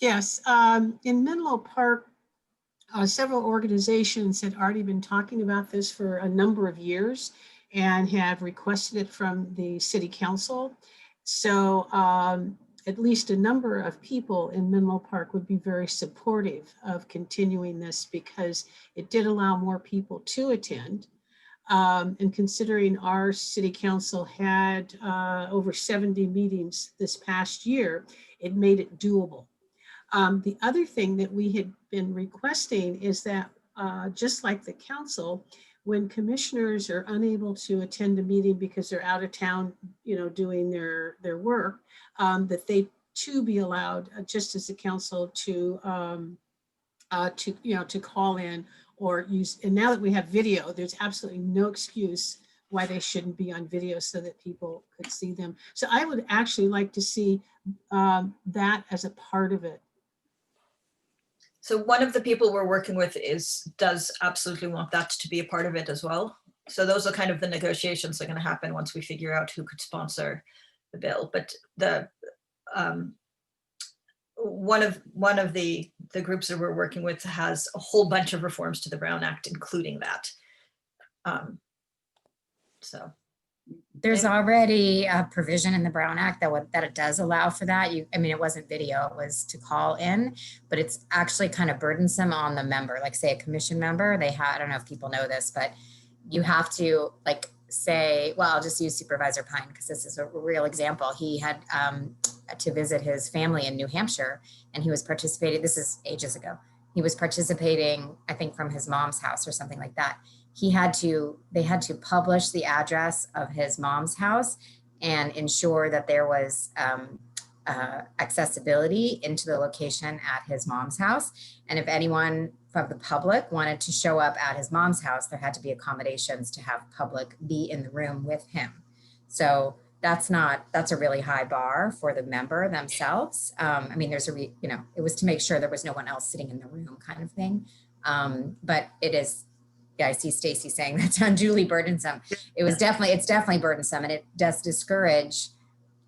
Yes, in Menlo Park, several organizations had already been talking about this for a number of years and have requested it from the city council. So at least a number of people in Menlo Park would be very supportive of continuing this because it did allow more people to attend. And considering our city council had over 70 meetings this past year, it made it doable. The other thing that we had been requesting is that just like the council, when commissioners are unable to attend a meeting because they're out of town, you know, doing their work, that they too be allowed, just as the council, to call in or use. And now that we have video, there's absolutely no excuse why they shouldn't be on video so that people could see them. So I would actually like to see that as a part of it. So one of the people we're working with does absolutely want that to be a part of it as well. So those are kind of the negotiations that are going to happen once we figure out who could sponsor the bill. But the one of the groups that we're working with has a whole bunch of reforms to the Brown Act, including that. So there's already a provision in the Brown Act that it does allow for that. I mean, it wasn't video, it was to call in, but it's actually kind of burdensome on the member. Like say a commission member, I don't know if people know this, but you have to like say, well, I'll just use Supervisor Pine because this is a real example. He had to visit his family in New Hampshire and he was participating, this is ages ago. He was participating, I think from his mom's house or something like that. They had to publish the address of his mom's house and ensure that there was accessibility into the location at his mom's house. And if anyone from the public wanted to show up at his mom's house, there had to be accommodations to have public be in the room with him. So that's a really high bar for the member themselves. I mean, it was to make sure there was no one else sitting in the room kind of thing. But it is, yeah, I see Stacy saying that's unduly burdensome. It's definitely burdensome, and it does discourage,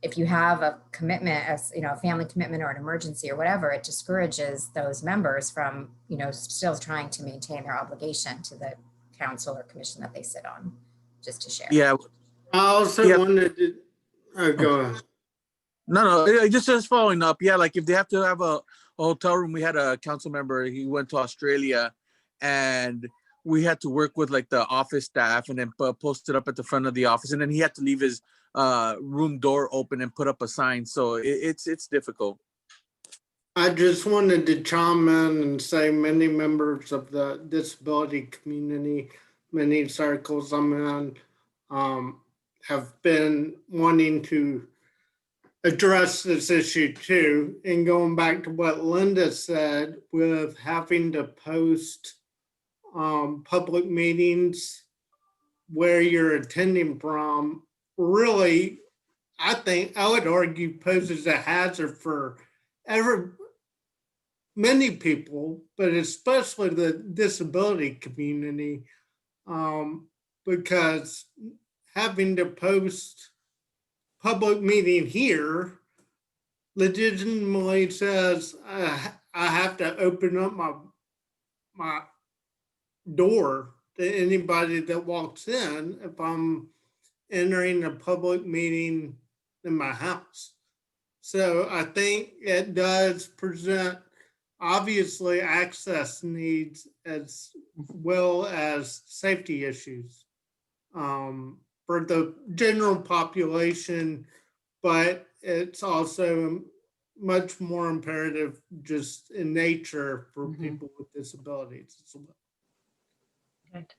if you have a commitment, as you know, a family commitment or an emergency or whatever, it discourages those members from, you know, still trying to maintain their obligation to the council or commission that they sit on, just to share. Yeah. I also wanted to go ahead. No, just following up. Yeah, like if they have to have a hotel room, we had a council member, he went to Australia and we had to work with like the office staff and then post it up at the front of the office. And then he had to leave his room door open and put up a sign. So it's difficult. I just wanted to chime in and say many members of the disability community, many circles I'm in, have been wanting to address this issue too. And going back to what Linda said, with having to post public meetings where you're attending from, really, I would argue poses a hazard for many people, but especially the disability community, because having to post public meeting here legitimately says I have to open up my door to anybody that walks in if I'm entering a public meeting in my house. So I think it does present obviously access needs as well as safety issues for the general population, but it's also much more imperative just in nature for people with disabilities as well. Right.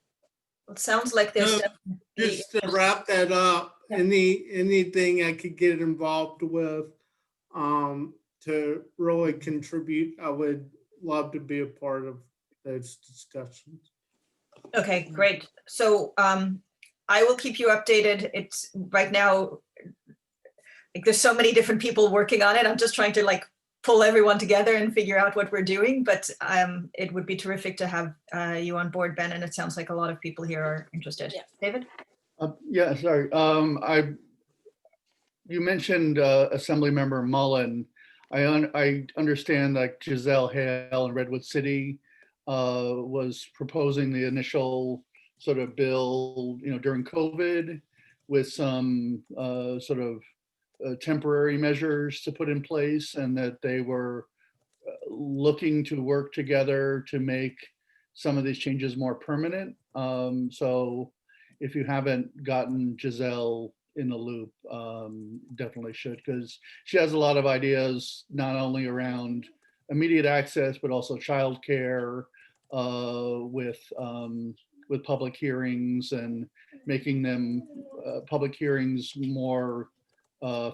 Well, it sounds like there's just to wrap that up, anything I could get involved with to really contribute, I would love to be a part of those discussions. Okay, great. So I will keep you updated. It's right now, like there's so many different people working on it. I'm just trying to like pull everyone together and figure out what we're doing. But it would be terrific to have you on board, Ben. And it sounds like a lot of people here are interested. Yeah. David? Yeah, sorry. You mentioned Assemblymember Mullen. I understand that Giselle Hale in Redwood City was proposing the initial sort of bill, during COVID with some sort of temporary measures to put in place, and that they were looking to work together to make some of these changes more permanent. So if you haven't gotten Giselle in the loop, definitely should, because she has a lot of ideas, not only around immediate access, but also childcare with public hearings and making them public hearings more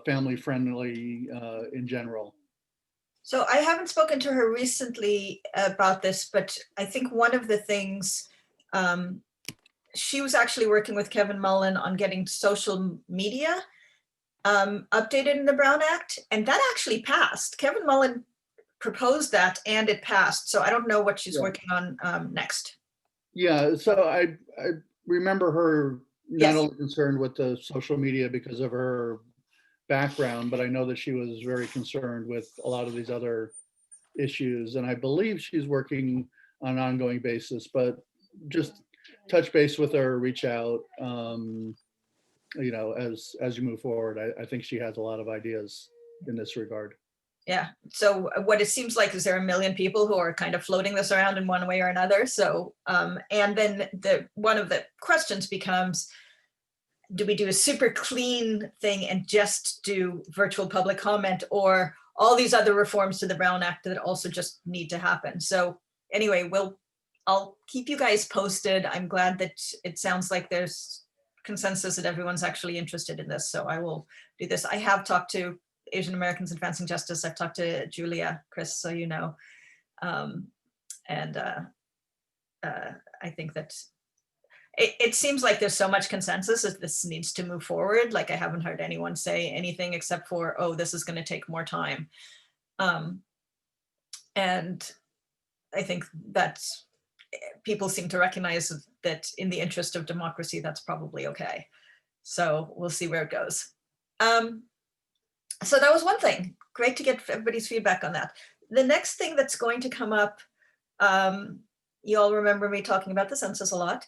family friendly in general. So I haven't spoken to her recently about this, but I think one of the things, she was actually working with Kevin Mullen on getting social media updated in the Brown Act, and that actually passed. Kevin Mullen proposed that and it passed. So I don't know what she's working on next. Yeah, so I remember her not Yes. only concerned with the social media because of her background, but I know that she was very concerned with a lot of these other issues. And I believe she's working on an ongoing basis, but just touch base with her, reach out, as you move forward. I think she has a lot of ideas in this regard. Yeah. So what it seems like is there are a million people who are kind of floating this around in one way or another. So, and then one of the questions becomes, do we do a super clean thing and just do virtual public comment, or all these other reforms to the Brown Act that also just need to happen? So anyway, I'll keep you guys posted. I'm glad that it sounds like there's consensus that everyone's actually interested in this. So I will do this. I have talked to Asian Americans Advancing Justice. I've talked to Julia, Chris, so you know. I think that it seems like there's so much consensus that this needs to move forward. Like I haven't heard anyone say anything except for, oh, this is going to take more time. And I think that's, people seem to recognize that in the interest of democracy, that's probably okay. So we'll see where it goes. So that was one thing. Great to get everybody's feedback on that. The next thing that's going to come up, you all remember me talking about the census a lot.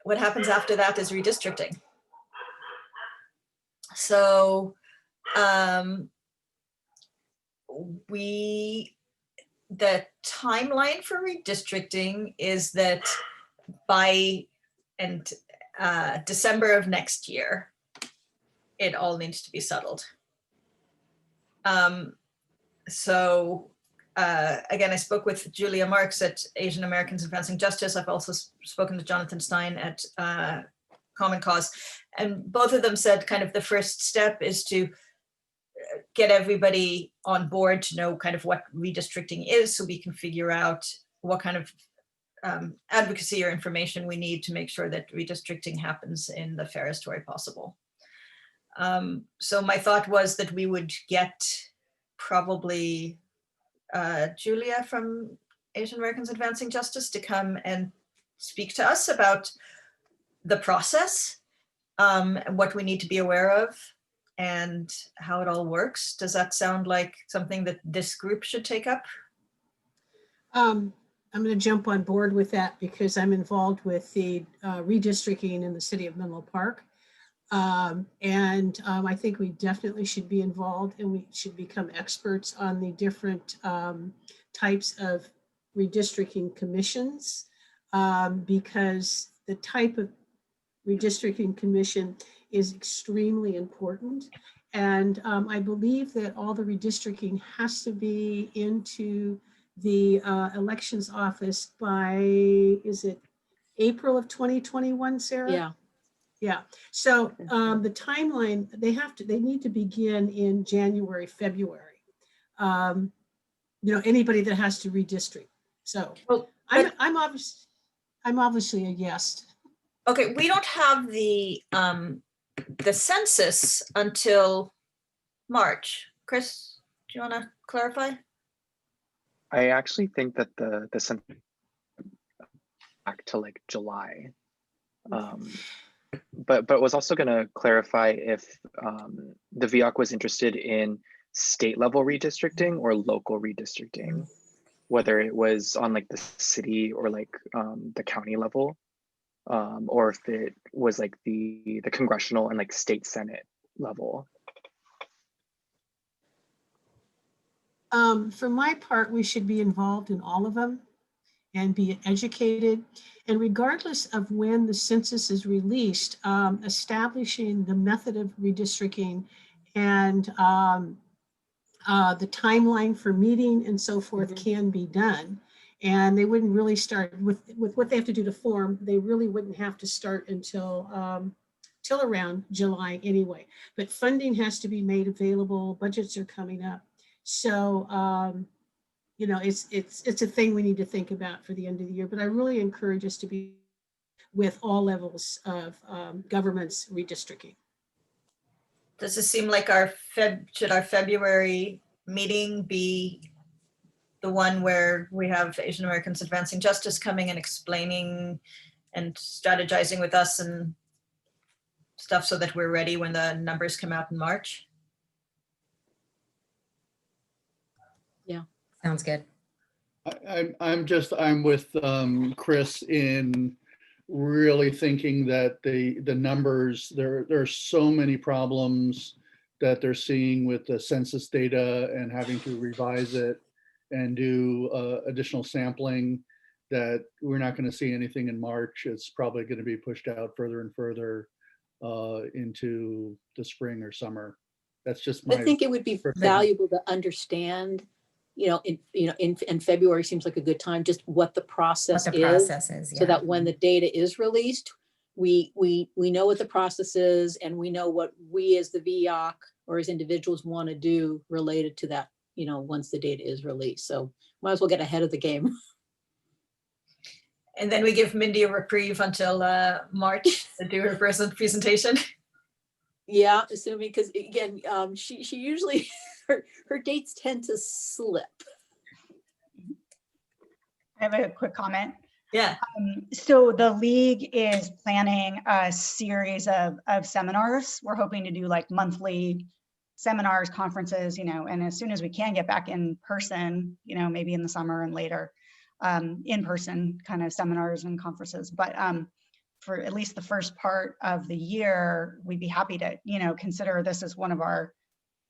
What happens after that is redistricting. So the timeline for redistricting is that by December of next year, it all needs to be settled. Again, I spoke with Julia Marks at Asian Americans Advancing Justice. I've also spoken to Jonathan Stein at Common Cause, and both of them said kind of the first step is to get everybody on board to know kind of what redistricting is, so we can figure out what kind of advocacy or information we need to make sure that redistricting happens in the fairest way possible. So my thought was that we would get probably Julia from Asian Americans Advancing Justice to come and speak to us about the process, and what we need to be aware of and how it all works. Does that sound like something that this group should take up? I'm going to jump on board with that because I'm involved with the redistricting in the city of Menlo Park. I think we definitely should be involved, and we should become experts on the different types of redistricting commissions, because the type of redistricting commission is extremely important. And I believe that all the redistricting has to be into the elections office by, is it April of 2021, Sarah? Yeah. Yeah. So the timeline, they need to begin in January, February. Anybody that has to redistrict. So I'm obviously a yes. Okay, we don't have the census until March. Chris, do you want to clarify? I actually think that the sent back to like July. But was also going to clarify if the VEOAC was interested in state level redistricting or local redistricting, whether it was on like the city or like the county level, or if it was like the congressional and like state senate level. For my part, we should be involved in all of them and be educated. And regardless of when the census is released, establishing the method of redistricting and the timeline for meeting and so forth can be done. And they wouldn't really start with what they have to do to form. They really wouldn't have to start until till around July anyway. But funding has to be made available. Budgets are coming up. So, you know, it's a thing we need to think about for the end of the year, but I really encourage us to be with all levels of government's redistricting. Does it seem like should our February meeting be the one where we have Asian Americans Advancing Justice coming and explaining and strategizing with us and stuff so that we're ready when the numbers come out in March? Yeah, sounds good. I'm with Chris in really thinking that the numbers, there are so many problems that they're seeing with the census data and having to revise it and do additional sampling, that we're not going to see anything in March. It's probably going to be pushed out further and further into the spring or summer. That's just my. I think it would be valuable to understand, in February seems like a good time, just what the process is, so that when the data is released, we know what the process is, and we know what we as the VEOAC or as individuals want to do related to that, once the data is released. So might as well get ahead of the game. And then we give Mindy a reprieve until March to do her presentation. Yeah, assuming, because again, she usually, her dates tend to slip. I have a quick comment. Yeah. So the league is planning a series of seminars. We're hoping to do like monthly seminars, conferences, and as soon as we can get back in person, maybe in the summer and later, in-person kind of seminars and conferences. But for at least the first part of the year, we'd be happy to, consider this as one of our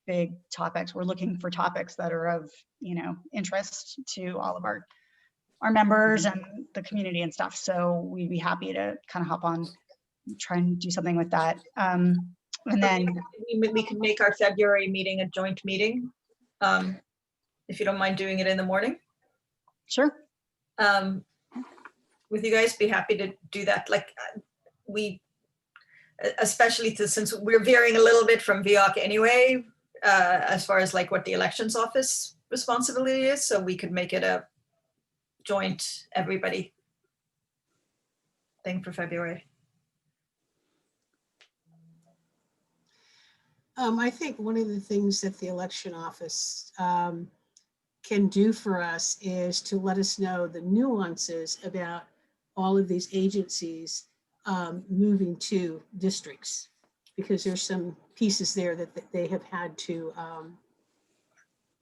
big topics. We're looking for topics that are of, interest to all of our members and the community and stuff. So we'd be happy to kind of hop on, try and do something with that. And then we can make our February meeting a joint meeting, if you don't mind doing it in the morning. Sure. With you guys, be happy to do that. Like especially since we're veering a little bit from VEOAC anyway, as far as like what the elections office responsibility is, so we could make it a joint everybody thing for February. I think one of the things that the election office can do for us is to let us know the nuances about all of these agencies moving to districts, because there's some pieces there that they have had to,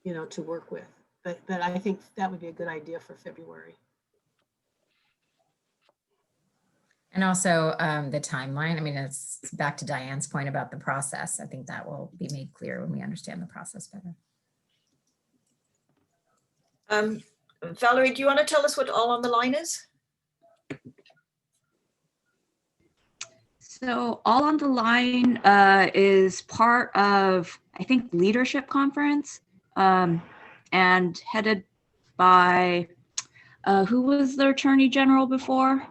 to work with. But I think that would be a good idea for February. And also the timeline. I mean, it's back to Diane's point about the process. I think that will be made clear when we understand the process better. Valerie, do you want to tell us what All on the Line is? So All on the Line is part of, I think, Leadership Conference, and headed by, who was the Attorney General before?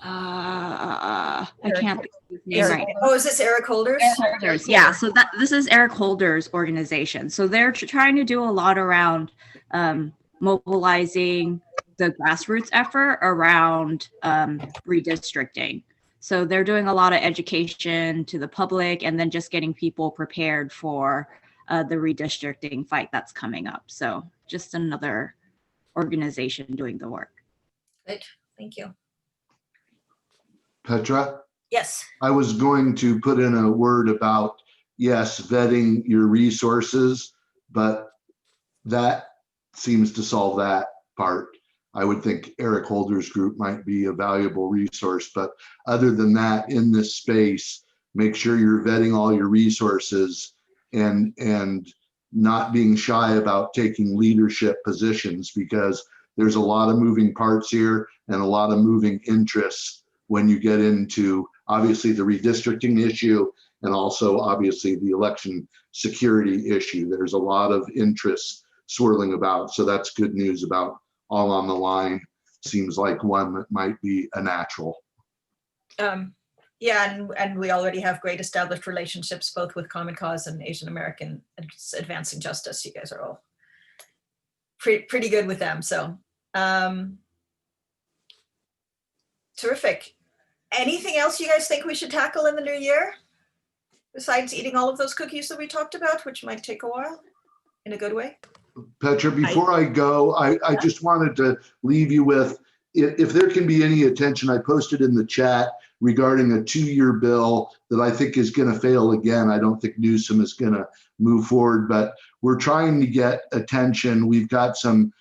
I can't think of his name right now. Oh, is this Eric Holders? Eric Holders, yeah. So this is Eric Holders' organization. So they're trying to do a lot around mobilizing the grassroots effort around redistricting. So they're doing a lot of education to the public and then just getting people prepared for the redistricting fight that's coming up. So just another organization doing the work. Good, thank you. Petra? Yes. I was going to put in a word about, yes, vetting your resources, but that seems to solve that part. I would think Eric Holder's group might be a valuable resource, but other than that, in this space, make sure you're vetting all your resources and not being shy about taking leadership positions, because there's a lot of moving parts here and a lot of moving interests when you get into obviously the redistricting issue and also obviously the election security issue. There's a lot of interests swirling about. So that's good news about all on the line. Seems like one that might be a natural. Yeah, and we already have great established relationships both with Common Cause and Asian American Advancing Justice. You guys are all pretty good with them. So terrific. Anything else you guys think we should tackle in the new year besides eating all of those cookies that we talked about, which might take a while in a good way? Petra, before I go, I just wanted to leave you with, if there can be any attention, I posted in the chat regarding a 2-year bill that I think is going to fail again. I don't think Newsom is going to move forward, but we're trying to get attention. We've got some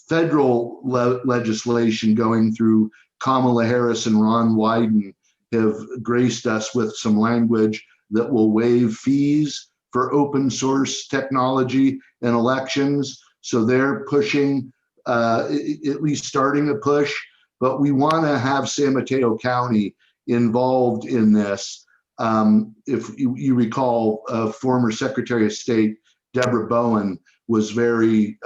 federal legislation going through. Kamala Harris and Ron Wyden have graced us with some language that will waive fees for open source technology and elections. So they're pushing, at least starting a push, but we want to have San Mateo County involved in this. If you recall, former Secretary of State Deborah Bowen was very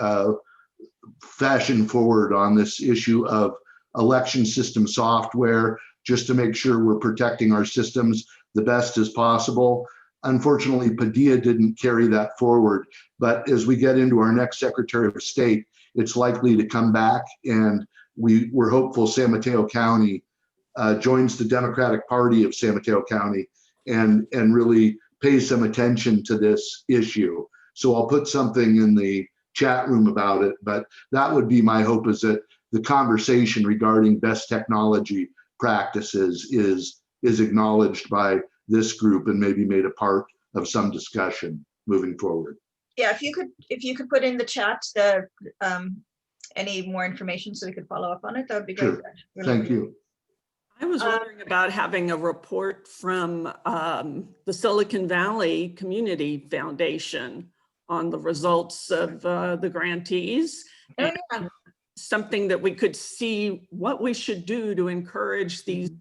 fashion forward on this issue of election system software, just to make sure we're protecting our systems the best as possible. Unfortunately, Padilla didn't carry that forward, but as we get into our next Secretary of State, it's likely to come back, and we're hopeful San Mateo County joins the Democratic Party of San Mateo County and really pays some attention to this issue. So I'll put something in the chat room about it, but that would be my hope, is that the conversation regarding best technology practices is acknowledged by this group and maybe made a part of some discussion moving forward. Yeah, if you could put in the chat the any more information so we could follow up on it, that would be great. Sure. Thank you. I was wondering about having a report from the Silicon Valley Community Foundation on the results of the grantees. Oh, and yeah. Something that we could see what we should do to encourage these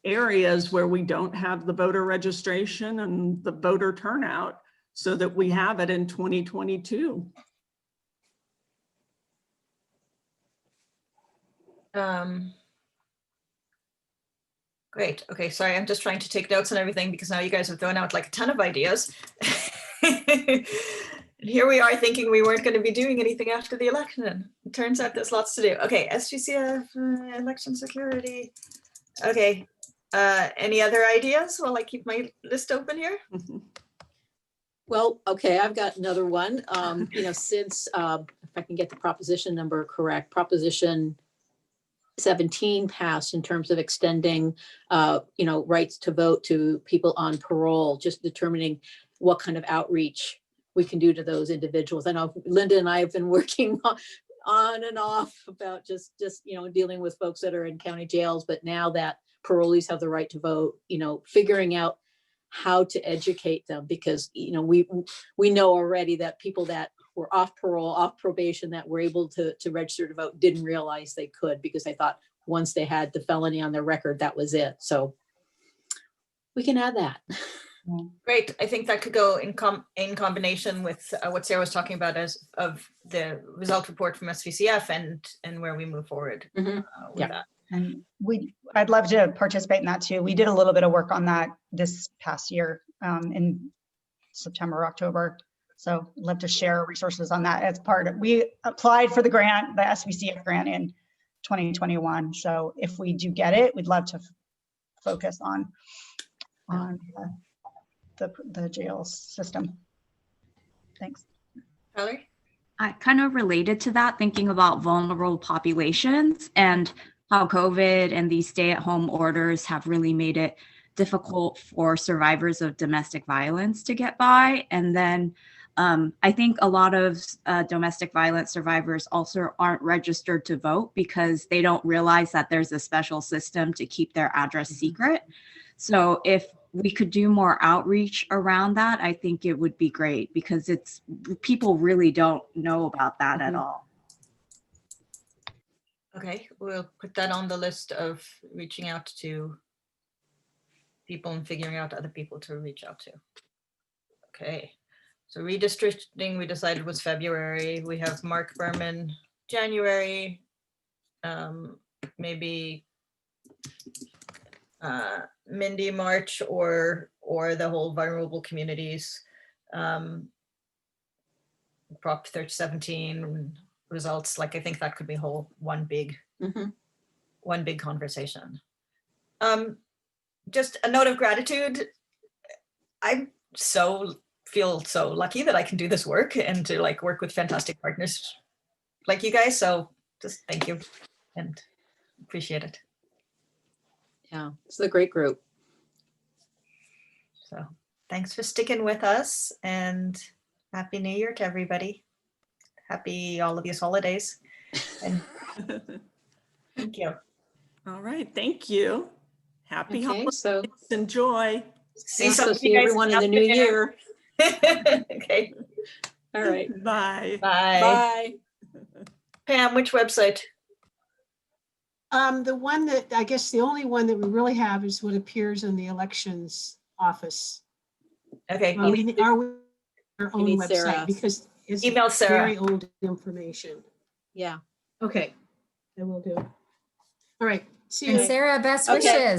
areas where we don't have the voter registration and the voter turnout, so that we have it in 2022. Great. Okay, sorry, I'm just trying to take notes and everything because now you guys have thrown out like a ton of ideas. And here we are thinking we weren't going to be doing anything after the election. It turns out there's lots to do. Okay, SGCF, election security. Okay, any other ideas while I keep my list open here? Well, okay, I've got another one. Since, if I can get the proposition number correct, Proposition 17 passed in terms of extending, rights to vote to people on parole, just determining what kind of outreach we can do to those individuals. I know Linda and I have been working on and off about just dealing with folks that are in county jails, but now that parolees have the right to vote, figuring out how to educate them, because we know already that people that were off parole, off probation, that were able to register to vote didn't realize they could, because they thought once they had the felony on their record, that was it. So we can add that. Great. I think that could go in combination with what Sarah was talking about as of the result report from SVCF and where we move forward with that. And I'd love to participate in that too. We did a little bit of work on that this past year in September, October. So I'd love to share resources on that as part of, we applied for the grant, the SVCF grant in 2021. So if we do get it, we'd love to focus on the jail system. Thanks. Valerie? Kind of related to that, thinking about vulnerable populations and how COVID and these stay-at-home orders have really made it difficult for survivors of domestic violence to get by. And then I think a lot of domestic violence survivors also aren't registered to vote because they don't realize that there's a special system to keep their address secret. So if we could do more outreach around that, I think it would be great because people really don't know about that at all. Okay, we'll put that on the list of reaching out to people and figuring out other people to reach out to. Okay, so redistricting we decided was February. We have Mark Berman, January, maybe Mindy March or the whole vulnerable communities. Prop 17 results, like I think that could be one big conversation. Just a note of gratitude. I feel so lucky that I can do this work and to like work with fantastic partners like you guys. So just thank you and appreciate it. Yeah, it's a great group. So thanks for sticking with us and Happy New Year to everybody. Happy all of these holidays. And thank you. All right, thank you. Happy holidays. So enjoy. See everyone in the new year. Okay. All right. Bye. Bye. Pam, which website? The one that, I guess the only one that we really have is what appears in the elections office. Okay. Are we our own need website Sarah. because it's Email Sarah. very old information. Yeah. Okay, I will do. All right. See And you. Sarah, best Okay. wishes.